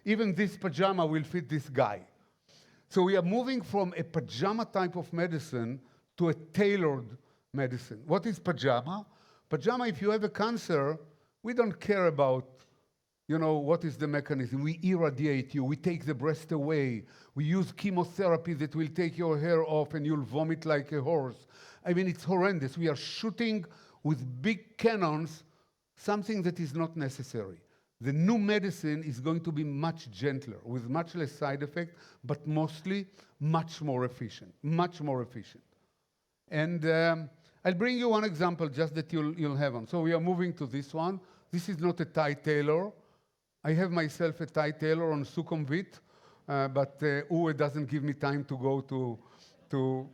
even this pajama will fit this guy. So we are moving from a pajama type of medicine to a tailored medicine. What is pajama? Pajama, if you have a cancer, we don't care about, what is the mechanism. We irradiate you. We take the breast away. We use chemotherapy that will take your hair off and you'll vomit like a horse. I mean, it's horrendous. We are shooting with big cannons something that is not necessary. The new medicine is going to be much gentler, with much less side effect, but mostly much more efficient, much more efficient. And I'll bring you one example just that you'll have on. So we are moving to this one. This is not a Thai tailor. I have myself a Thai tailor on Sukhumvit, but Uwe doesn't give me time to go to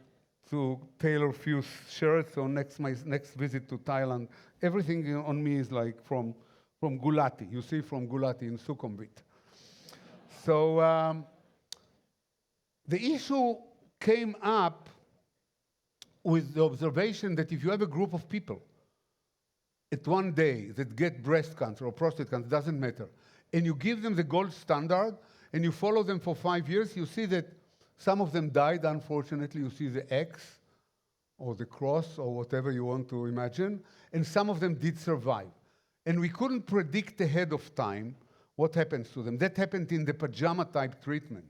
tailor few shirts. So my next visit to Thailand, everything on me is like from Gulati. You see, from Gulati in Sukhumvit. So the issue came up with the observation that if you have a group of people at one day that get breast cancer or prostate cancer, doesn't matter, and you give them the gold standard and you follow them for 5 years, you see that some of them died, unfortunately. You see the X or the cross or whatever you want to imagine, and some of them did survive. And we couldn't predict ahead of time what happens to them. That happened in the pajama-type treatment.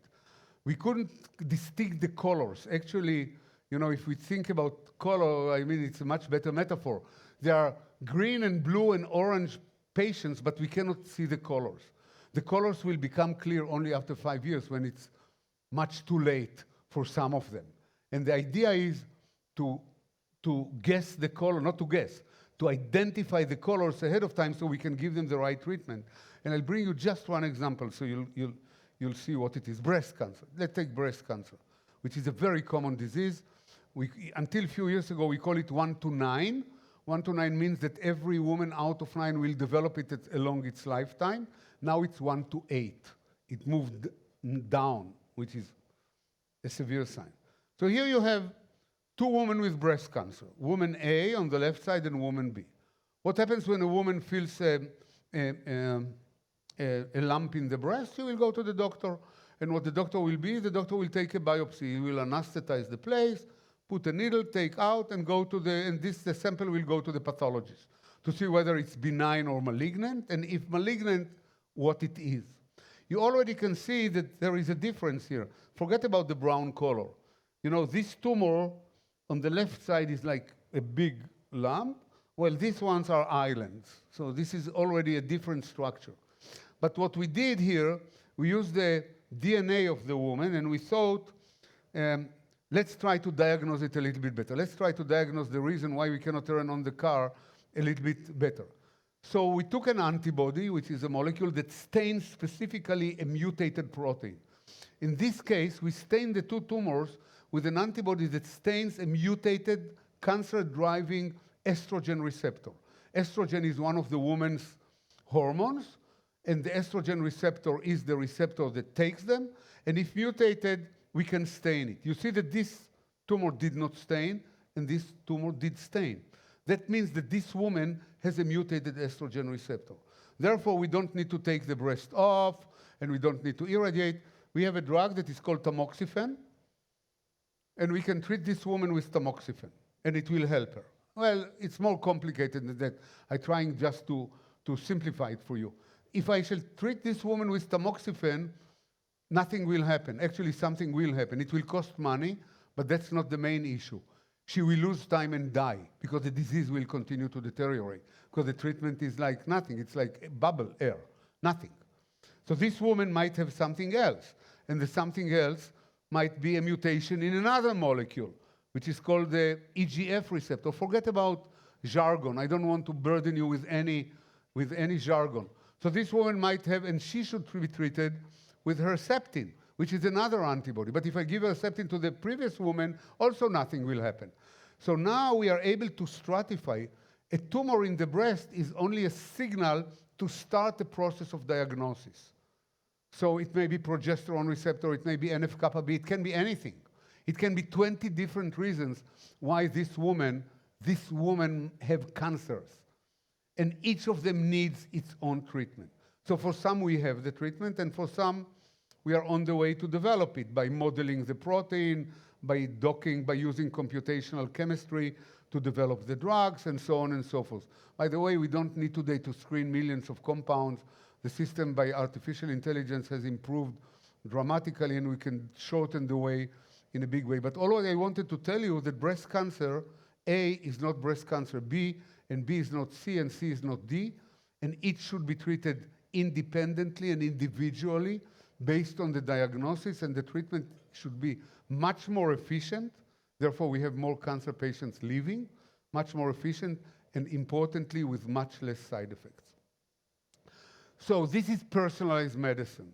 We couldn't distinct the colors. Actually, if we think about color, I mean, it's a much better metaphor. There are green and blue and orange patients, but we cannot see the colors. The colors will become clear only after 5 years, when it's much too late for some of them. And the idea is to guess the color, not to guess, to identify the colors ahead of time so we can give them the right treatment. And I'll bring you just one example so you'll see what it is. Breast cancer. Let's take breast cancer, which is a very common disease. Until a few years ago, we call it 1 to 9. 1 to 9 means that every woman out of 9 will develop it along its lifetime. Now it's 1 to 8. It moved down, which is a severe sign. So here you have 2 women with breast cancer, woman A on the left side and woman B. What happens when a woman feels a lump in the breast? She will go to the doctor, and what the doctor will take a biopsy. He will anesthetize the place, put a needle, take out, and the sample will go to the pathologist. to see whether it's benign or malignant, and if malignant, what it is. You already can see that there is a difference here. Forget about the brown color. You know, this tumor on the left side is like a big lump. Well, these ones are islands. So this is already a different structure. But what we did here, we used the DNA of the woman, and we thought, let's try to diagnose it a little bit better. Let's try to diagnose the reason why we cannot turn on the car a little bit better. So we took an antibody, which is a molecule that stains specifically a mutated protein. In this case, we stained the two tumors with an antibody that stains a mutated cancer-driving estrogen receptor. Estrogen is one of the woman's hormones, and the estrogen receptor is the receptor that takes them, and if mutated, we can stain it. You see that this tumor did not stain, and this tumor did stain. That means that this woman has a mutated estrogen receptor. Therefore, we don't need to take the breast off, and we don't need to irradiate. We have a drug that is called tamoxifen, and we can treat this woman with tamoxifen, and it will help her. Well, it's more complicated than that. I'm trying just to simplify it for you. If I shall treat this woman with tamoxifen, nothing will happen. Actually, something will happen. It will cost money, but that's not the main issue. She will lose time and die because the disease will continue to deteriorate because the treatment is like nothing. It's like bubble air, nothing. So this woman might have something else, and the something else might be a mutation in another molecule, which is called the EGF receptor. Forget about jargon. I don't want to burden you with any jargon. So this woman might have, and she should be treated with Herceptin, which is another antibody. But if I give Herceptin to the previous woman, also nothing will happen. So now we are able to stratify. A tumor in the breast is only a signal to start the process of diagnosis. So it may be progesterone receptor, it may be NF-kappa B, it can be anything. It can be 20 different reasons why this woman have cancers. And each of them needs its own treatment. So for some we have the treatment, and for some we are on the way to develop it by modeling the protein, by docking, by using computational chemistry to develop the drugs, and so on and so forth. By the way, we don't need today to screen millions of compounds. The system by artificial intelligence has improved dramatically, and we can shorten the way in a big way. But already I wanted to tell you that breast cancer, A is not breast cancer B, and B is not C, and C is not D, and each should be treated independently and individually based on the diagnosis, and the treatment should be much more efficient. Therefore, we have more cancer patients living, much more efficient, and importantly, with much less side effects. So this is personalized medicine.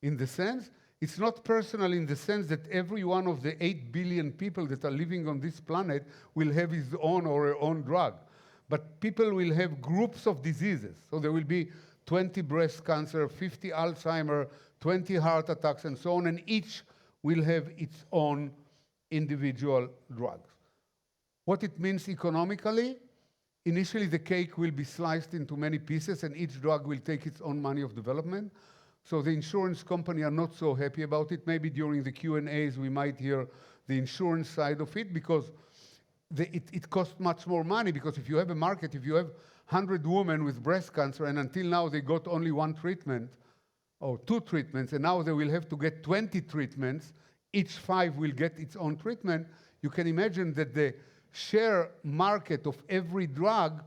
In the sense, it's not personal in the sense that every one of the 8 billion people that are living on this planet will have his own or her own drug. But people will have groups of diseases. So there will be 20 breast cancer, 50 Alzheimer, 20 heart attacks, and so on, and each will have its own individual drugs. What it means economically, initially the cake will be sliced into many pieces, and each drug will take its own money of development. So the insurance company are not so happy about it. Maybe during the Q&As we might hear the insurance side of it, because it costs much more money, because if you have a market, if you have 100 women with breast cancer, and until now they got only one treatment, or 2 treatments, and now they will have to get 20 treatments, each 5 will get its own treatment, you can imagine that the share market of every drug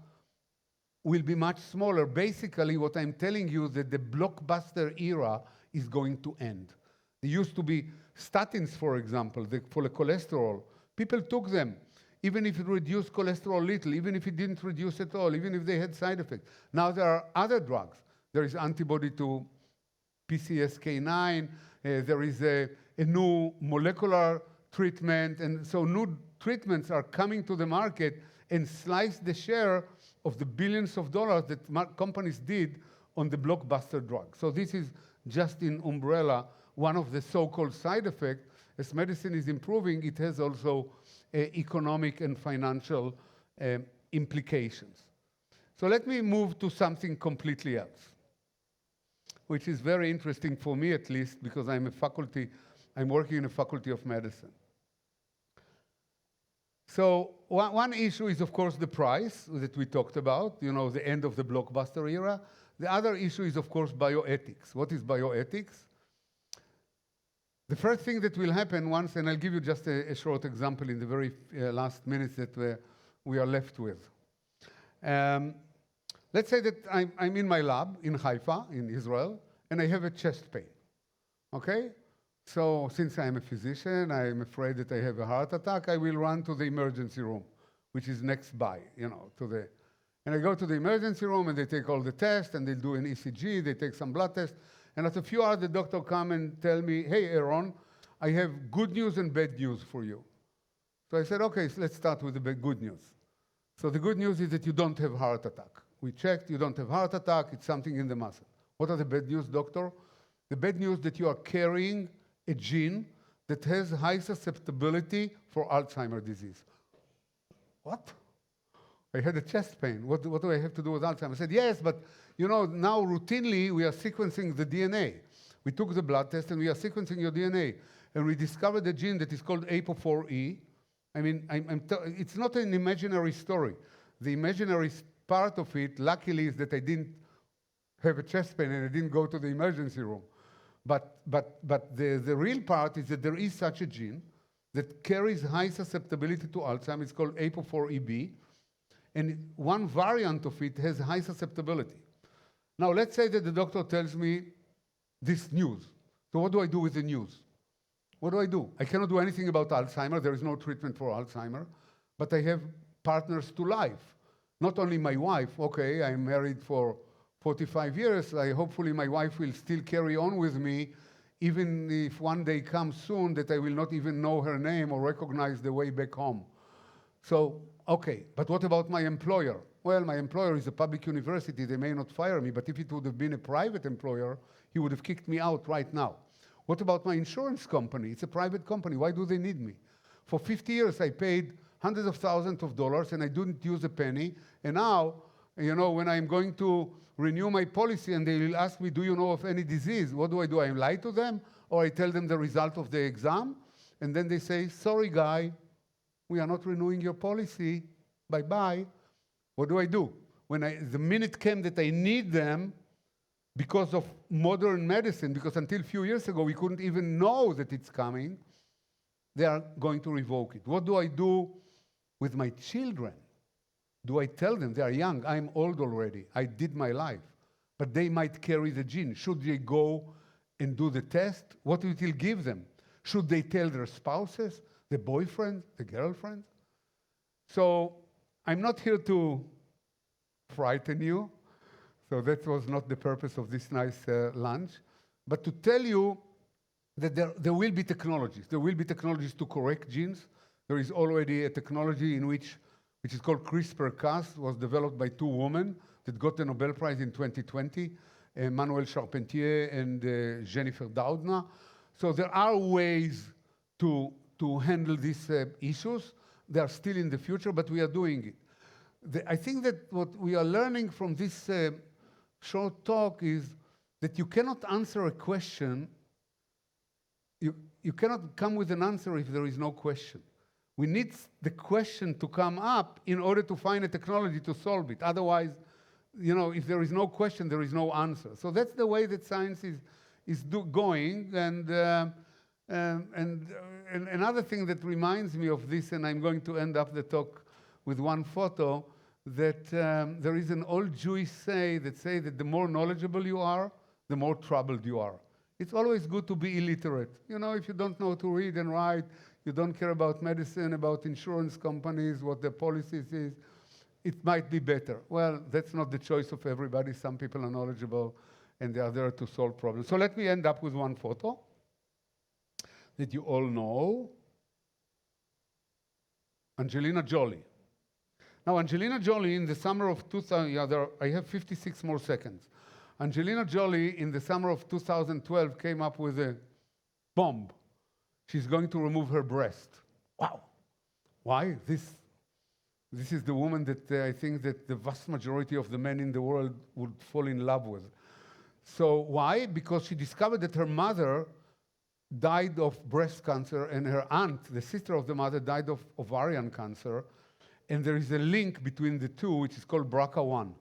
will be much smaller. Basically, what I'm telling you that the blockbuster era is going to end. There used to be statins, for example, for the cholesterol. People took them, even if it reduced cholesterol little, even if it didn't reduce at all, even if they had side effects. Now there are other drugs. There is antibody to PCSK9, there is a new molecular treatment, and so new treatments are coming to the market and slice the share of the billions of dollars that companies did on the blockbuster drug. So this is just in umbrella, one of the so-called side effects. As medicine is improving, it has also economic and financial implications. So let me move to something completely else, which is very interesting for me, at least, because I'm working in a faculty of medicine. So one issue is, of course, the price that we talked about, you know, the end of the blockbuster era. The other issue is, of course, bioethics. What is bioethics? The first thing that will happen once, and I'll give you just a short example in the very last minutes that we are left with. Let's say that I'm in my lab in Haifa, in Israel, and I have a chest pain, okay? So since I'm a physician, I'm afraid that I have a heart attack, I will run to the emergency room, which is next by, you know, and I go to the emergency room and they take all the tests and they do an ECG, they take some blood tests, and after a few hours the doctor come and tell me, hey Aaron, I have good news and bad news for you. So I said, okay, so let's start with the good news. So the good news is that you don't have heart attack. We checked, you don't have heart attack, it's something in the muscle. What are the bad news, doctor? The bad news that you are carrying a gene that has high susceptibility for Alzheimer's disease. What? I had a chest pain. What do I have to do with Alzheimer's? I said, yes, but you know, now routinely we are sequencing the DNA. We took the blood test and we are sequencing your DNA. And we discovered a gene that is called APO4E. I mean, it's not an imaginary story. The imaginary part of it, luckily, is that I didn't have a chest pain and I didn't go to the emergency room. But the real part is that there is such a gene that carries high susceptibility to Alzheimer's. It's called APO4EB. And one variant of it has high susceptibility. Now, let's say that the doctor tells me this news. So what do I do with the news? What do I do? I cannot do anything about Alzheimer's. There is no treatment for Alzheimer's. But I have partners to life. Not only my wife. Okay, I'm married for 45 years. Hopefully my wife will still carry on with me, even if one day comes soon that I will not even know her name or recognize the way back home. So, okay, but what about my employer? Well, my employer is a public university. They may not fire me, but if it would have been a private employer, he would have kicked me out right now. What about my insurance company? It's a private company. Why do they need me? For 50 years, I paid hundreds of thousands of dollars, and I didn't use a penny. And now, you know, when I'm going to renew my policy and they will ask me, do you know of any disease? What do? I lie to them? Or I tell them the result of the exam? And then they say, sorry, guy, we are not renewing your policy. Bye-bye. What do? When the minute came that I need them because of modern medicine, because until a few years ago we couldn't even know that it's coming, they are going to revoke it. What do I do with my children? Do I tell them? They are young. I'm old already. I did my life. But they might carry the gene. Should they go and do the test? What it will give them? Should they tell their spouses, the boyfriend, the girlfriend? So I'm not here to frighten you. So that was not the purpose of this nice lunch. But to tell you that there will be technologies. There will be technologies to correct genes. There is already a technology in which is called CRISPR-Cas, was developed by two women that got the Nobel Prize in 2020, Manuel Charpentier and Jennifer Doudna. So there are ways to handle these issues. They are still in the future, but we are doing it. I think that what we are learning from this short talk is that you cannot answer a question, you cannot come with an answer if there is no question. We need the question to come up in order to find a technology to solve it. Otherwise, you know, if there is no question, there is no answer. So that's the way that science is going. And another thing that reminds me of this, and I'm going to end up the talk with one photo, that there is an old Jewish say that the more knowledgeable you are, the more troubled you are. It's always good to be illiterate. You know, if you don't know to read and write, you don't care about medicine, about insurance companies, what their policies is, it might be better. Well, that's not the choice of everybody. Some people are knowledgeable and they are there to solve problems. So let me end up with one photo that you all know. Angelina Jolie. Now, Angelina Jolie in the summer of 2000, I have 56 more seconds. Angelina Jolie in the summer of 2012 came up with a bomb. She's going to remove her breast. Wow. Why? This is the woman that I think that the vast majority of the men in the world would fall in love with. So why? Because she discovered that her mother died of breast cancer, and her aunt, the sister of the mother, died of ovarian cancer. And there is a link between the two, which is called BRCA1,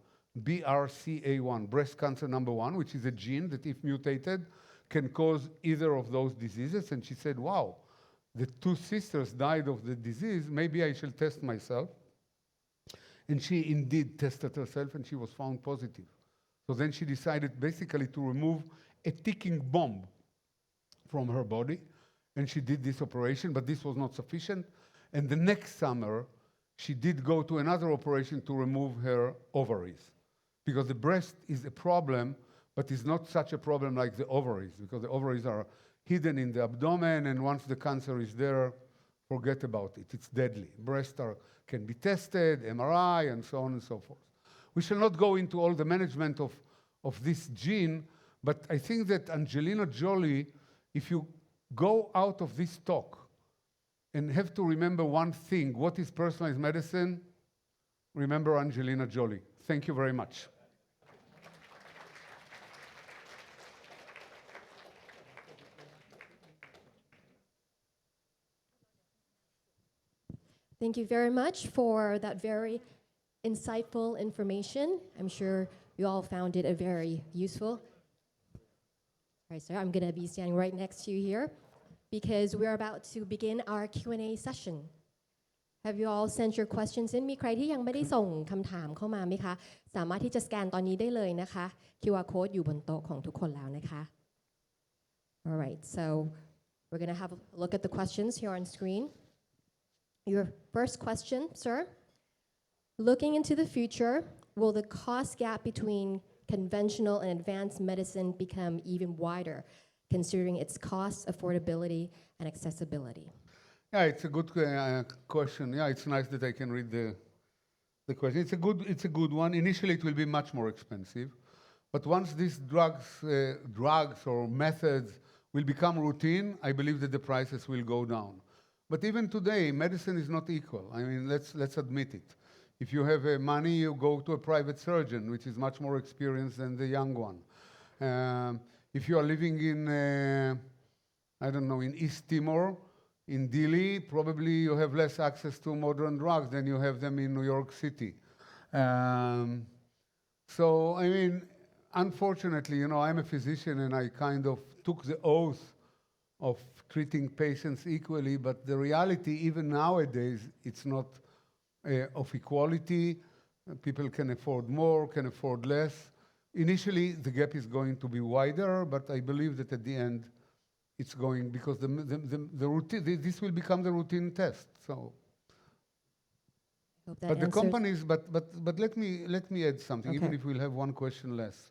BRCA1, breast cancer number 1, which is a gene that, if mutated, can cause either of those diseases. And she said, wow, the two sisters died of the disease, maybe I shall test myself. And she indeed tested herself, and she was found positive. So then she decided basically to remove a ticking bomb from her body, and she did this operation, but this was not sufficient. And the next summer, she did go to another operation to remove her ovaries, because the breast is a problem, but it's not such a problem like the ovaries, because the ovaries are hidden in the abdomen, and once the cancer is there, forget about it. It's deadly. Breasts can be tested, MRI, and so on and so forth. We shall not go into all the management of this gene, but I think that Angelina Jolie, if you go out of this talk and have to remember one thing, what is personalized medicine? Remember Angelina Jolie. Thank you very much. Thank you very much for that very insightful information. I'm sure you all found it a very useful. All right, sir, I'm going to be standing right next to you here because we're about to begin our Q&A session. Have you all sent your questions in? มีใครที่ยังไม่ได้ส่งคำถามเข้ามาไหมคะสามารถที่จะสแกนตอนนี้ได้เลยนะคะ QR code อยู่บนโต๊ะของทุกคนแล้วนะคะ All right, so we're going to have a look at the questions here on screen. Your first question, sir. Looking into the future, will the cost gap between conventional and advanced medicine become even wider, considering its cost, affordability, and accessibility? Yeah, it's a good question. Yeah, it's nice that I can read the question. It's a good one. Initially, it will be much more expensive, but once these drugs or methods will become routine, I believe that the prices will go down. But even today, medicine is not equal. I mean, let's admit it. If you have money, you go to a private surgeon, which is much more experienced than the young one. If you are living in, I don't know, in East Timor, in Dili, probably you have less access to modern drugs than you have them in New York City. So, I mean, unfortunately, you know, I'm a physician and I kind of took the oath of treating patients equally, but the reality, even nowadays, it's not of equality. People can afford more, can afford less. Initially, the gap is going to be wider, but I believe that at the end, it's going, because the routine, this will become the routine test. So, Hope that but the answers. companies, but let me add something, Okay. even if we'll have one question less.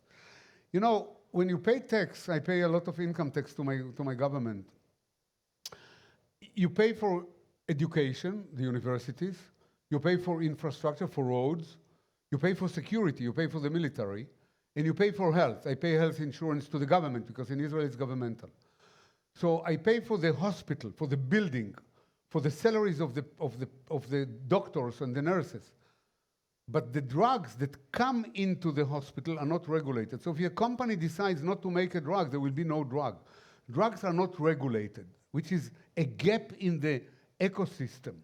You know, when you pay tax, I pay a lot of income tax to my government. You pay for education, the universities. You pay for infrastructure, for roads. You pay for security. You pay for the military. And you pay for health. I pay health insurance to the government because in Israel it's governmental. So I pay for the hospital, for the building, for the salaries of the doctors and the nurses. But the drugs that come into the hospital are not regulated. So if a company decides not to make a drug, there will be no drug. Drugs are not regulated, which is a gap in the ecosystem.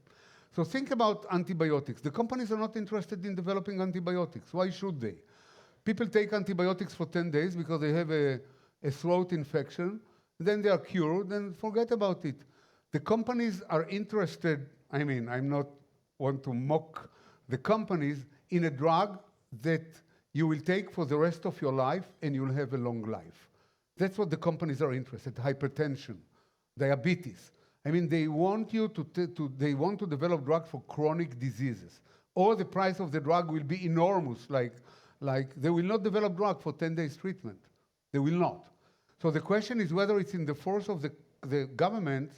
So think about antibiotics. The companies are not interested in developing antibiotics. Why should they? People take antibiotics for 10 days because they have a throat infection. Then they are cured, and forget about it. The companies are interested, I mean, I'm not want to mock the companies, in a drug that you will take for the rest of your life and you'll have a long life. That's what the companies are interested, hypertension, diabetes. I mean, they want you they want to develop drugs for chronic diseases. Or the price of the drug will be enormous, like they will not develop drug for 10 days treatment. They will not. So the question is whether it's in the force of the government,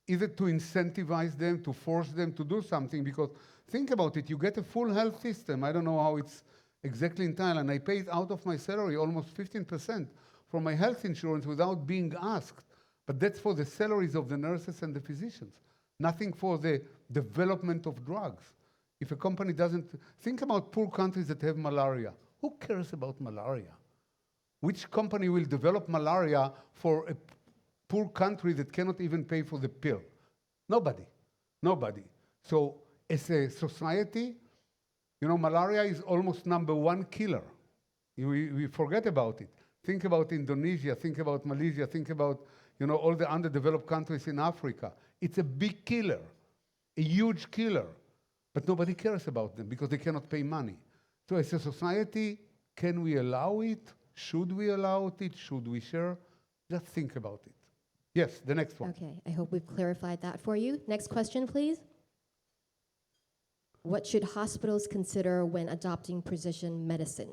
either to incentivize them, to force them to do something, because think about it, you get a full health system. I don't know how it's exactly in Thailand. I paid out of my salary almost 15% for my health insurance without being asked. But that's for the salaries of the nurses and the physicians, nothing for the development of drugs. If a company doesn't, think about poor countries that have malaria. Who cares about malaria? Which company will develop malaria for a poor country that cannot even pay for the pill? Nobody. Nobody. So as a society, you know, malaria is almost #1 killer. We forget about it. Think about Indonesia, think about Malaysia, think about, you know, all the underdeveloped countries in Africa. It's a big killer, a huge killer. But nobody cares about them because they cannot pay money. So as a society, can we allow it? Should we allow it? Should we share? Just think about it. Yes, the next one. Okay, I hope we've clarified that for you. Next question, please. What should hospitals consider when adopting precision medicine?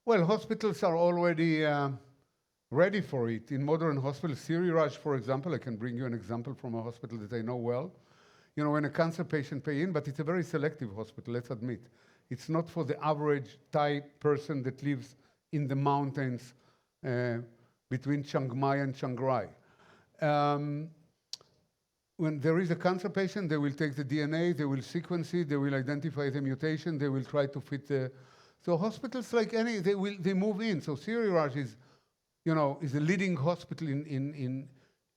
Well, hospitals are already ready for it. In modern hospitals, Siriraj, for example, I can bring you an example from a hospital that I know well. You know, when a cancer patient pay in, but it's a very selective hospital, let's admit. It's not for the average Thai person that lives in the mountains between Chiang Mai and Chiang Rai. When there is a cancer patient, they will take the DNA, they will sequence it, they will identify the mutation, they will try to fit the... So hospitals like any, they move in. So Siriraj is, you know, is a leading hospital in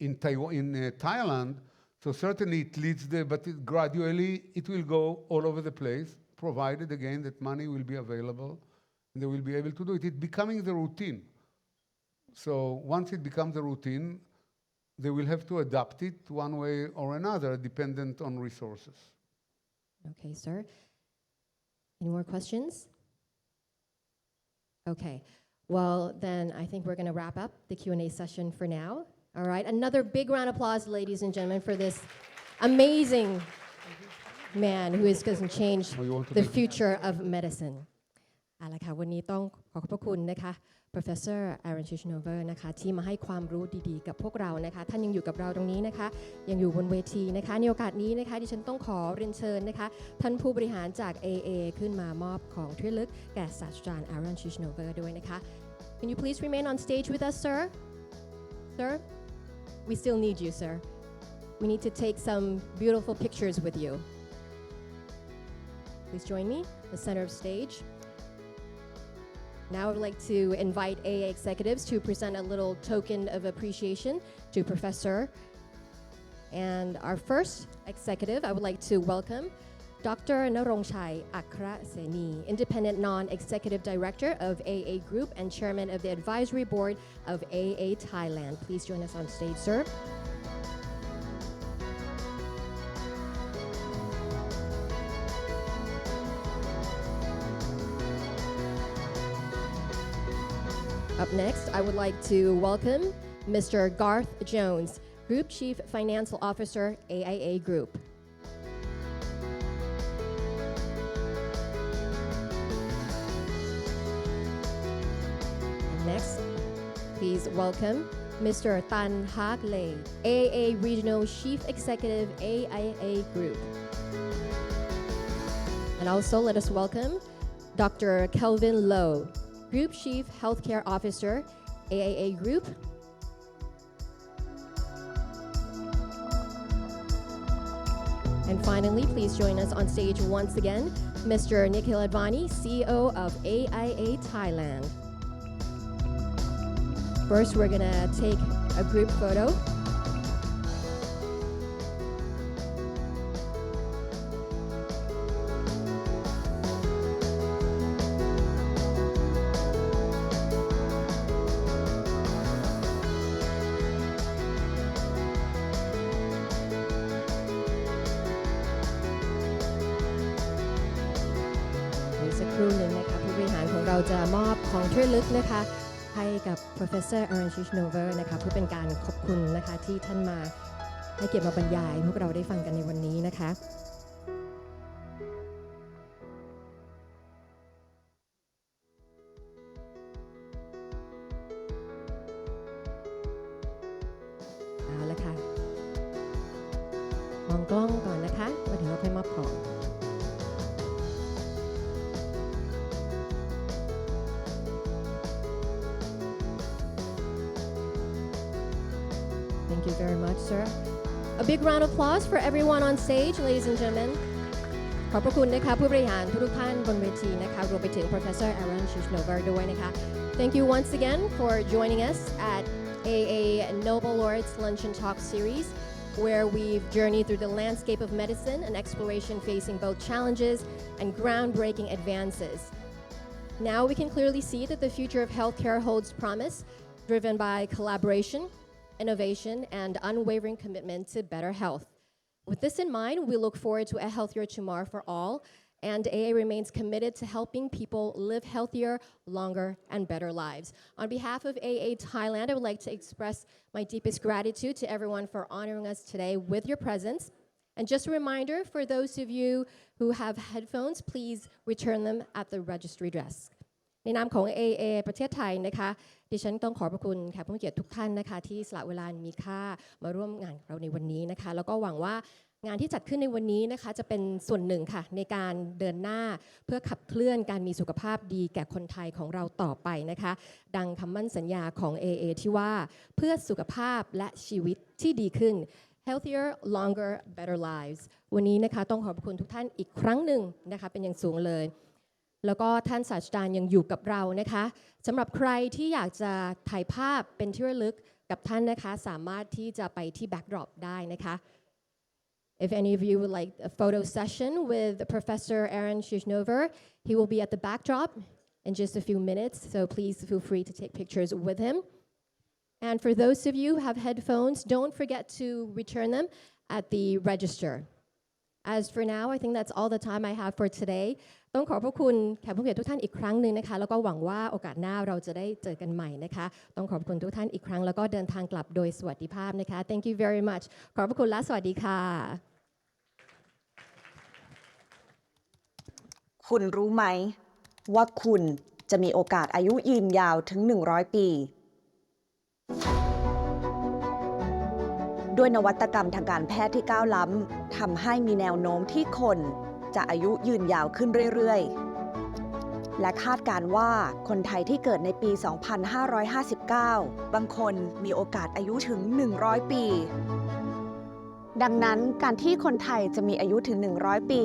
Thailand. So certainly it leads there, but gradually it will go all over the place, provided again that money will be available and they will be able to do it. It's becoming the routine. So once it becomes the routine, they will have to adapt it one way or another, dependent on resources. Okay, sir. Any more questions? Okay. Well, then I think we're going to wrap up the Q&A session for now. All right. Another big round of applause, ladies and gentlemen, for this amazing man who is going to change the future of medicine. เอาล่ะค่ะวันนี้ต้องขอบพระคุณนะคะ Professor Aaron Ciechanover นะคะที่มาให้ความรู้ดีๆกับพวกเรานะคะท่านยังอยู่กับเราตรงนี้นะคะยังอยู่บนเวทีนะคะในโอกาสนี้นะคะดิฉันต้องขอเรียนเชิญนะคะท่านผู้บริหารจาก AIA ขึ้นมามอบของที่ระลึกแก่ศาสตราจารย์ Aaron Ciechanover ด้วยนะคะ Can you please remain on stage with us, sir? Sir, we still need you, sir. We need to take some beautiful pictures with you. Please join me, the center of stage. Now I would like to invite AIA executives to present a little token of appreciation to Professor. And our first executive, I would like to welcome Dr. Narongchai Akra Seni, Independent Non-Executive Director of AIA Group and Chairman of the Advisory Board of AIA Thailand. Please join us on stage, sir. Up next, I would like to welcome Mr. Garth Jones, Group Chief Financial Officer, AIA Group. And next, please welcome Mr. Tan Hak Lay, AIA Regional Chief Executive, AIA Group. And also let us welcome Dr. Kelvin Low, Group Chief Healthcare Officer, AIA Group. And finally, please join us on stage once again, Mr. Nikhil Advani, CEO of AIA Thailand. First, we're gonna take a group photo.จะมอบของที่ระลึกนะคะให้กับ Professor Aaron Ciechanover นะคะเพื่อเป็นการขอบคุณนะคะที่ท่านมาให้เกียรติมาบรรยายพวกเราได้ฟังกันในวันนี้นะคะเอาละค่ะมองกล้องก่อนนะคะมาถึงเราค่อยมอบของThank you very much, sir. A big round of applause for everyone on stage, ladies and gentlemen. ขอบพระคุณนะคะผู้บริหารทุกท่านบนเวทีนะคะรวมไปถึง Professor Aaron Ciechanover ด้วยนะคะ Thank you once again for joining us at AIA Nobel Laureates Lunch and Talk series, where we've journeyed through the landscape of medicine, an exploration facing both challenges and groundbreaking advances. Now we can clearly see that the future of healthcare holds promise, driven by collaboration, innovation, and unwavering commitment to better health. With this in mind, we look forward to a healthier tomorrow for all, and AIA remains committed to helping people live healthier, longer, and better lives. On behalf of AIA Thailand, I would like to express my deepest gratitude to everyone for honoring us today with your presence. And just a reminder, for those of you who have headphones, please return them at the registry desk. ในนามของ AIA ประเทศไทยนะคะดิฉันต้องขอบพระคุณแขกผู้มีเกียรติทุกท่านนะคะที่สละเวลามีค่ามาร่วมงานเราในวันนี้นะคะแล้วก็หวังว่างานที่จัดขึ้นในวันนี้นะคะจะเป็นส่วนหนึ่งค่ะในการเดินหน้าเพื่อขับเคลื่อนการมีสุขภาพดีแก่คนไทยของเราต่อไปนะคะดังคำมั่นสัญญาของ AIA ที่ว่าเพื่อสุขภาพและชีวิตที่ดีขึ้น healthier longer better lives วันนี้นะคะต้องขอบคุณทุกท่านอีกครั้งหนึ่งนะคะเป็นอย่างสูงเลยแล้วก็ท่านศาสตราจารย์ยังอยู่กับเรานะคะสำหรับใครที่อยากจะถ่ายภาพเป็นที่ระลึกกับท่านนะคะสามารถที่จะไปที่ backdrop ได้นะคะ If any of you would like a photo session with Professor Aaron Ciechanover, he will be at the backdrop in just a few minutes, so please feel free to take pictures with him. And for those of you who have headphones, don't forget to return them at the register. As for now, I think that's all the time I have for today. ต้องขอบพระคุณแขกผู้มีเกียรติทุกท่านอีกครั้งหนึ่งนะคะแล้วก็หวังว่าโอกาสหน้าเราจะได้เจอกันใหม่นะคะต้องขอบคุณทุกท่านอีกครั้งแล้วก็เดินทางกลับโดยสวัสดิภาพนะคะ Thank you very much ขอบพระคุณและสวัสดีค่ะคุณรู้ไหมว่าคุณจะมีโอกาสอายุยืนยาวถึง100 ปีด้วยนวัตกรรมทางการแพทย์ที่ก้าวล้ำทำให้มีแนวโน้มที่คนจะอายุยืนยาวขึ้นเรื่อยๆและคาดการณ์ว่าคนไทยที่เกิดในปี 2559 บางคนมีโอกาสอายุถึง100 ปีดังนั้นการที่คนไทยจะมีอายุถึง100 ปี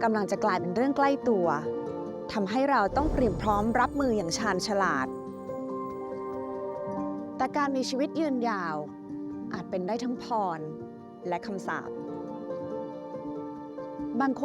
กำลังจะกลายเป็นเรื่องใกล้ตัวทำให้เราต้องเตรียมพร้อมรับมืออย่างชาญฉลาดแต่การมีชีวิตยืนยาวอาจเป็นได้ทั้งพรและคำสาปบางคน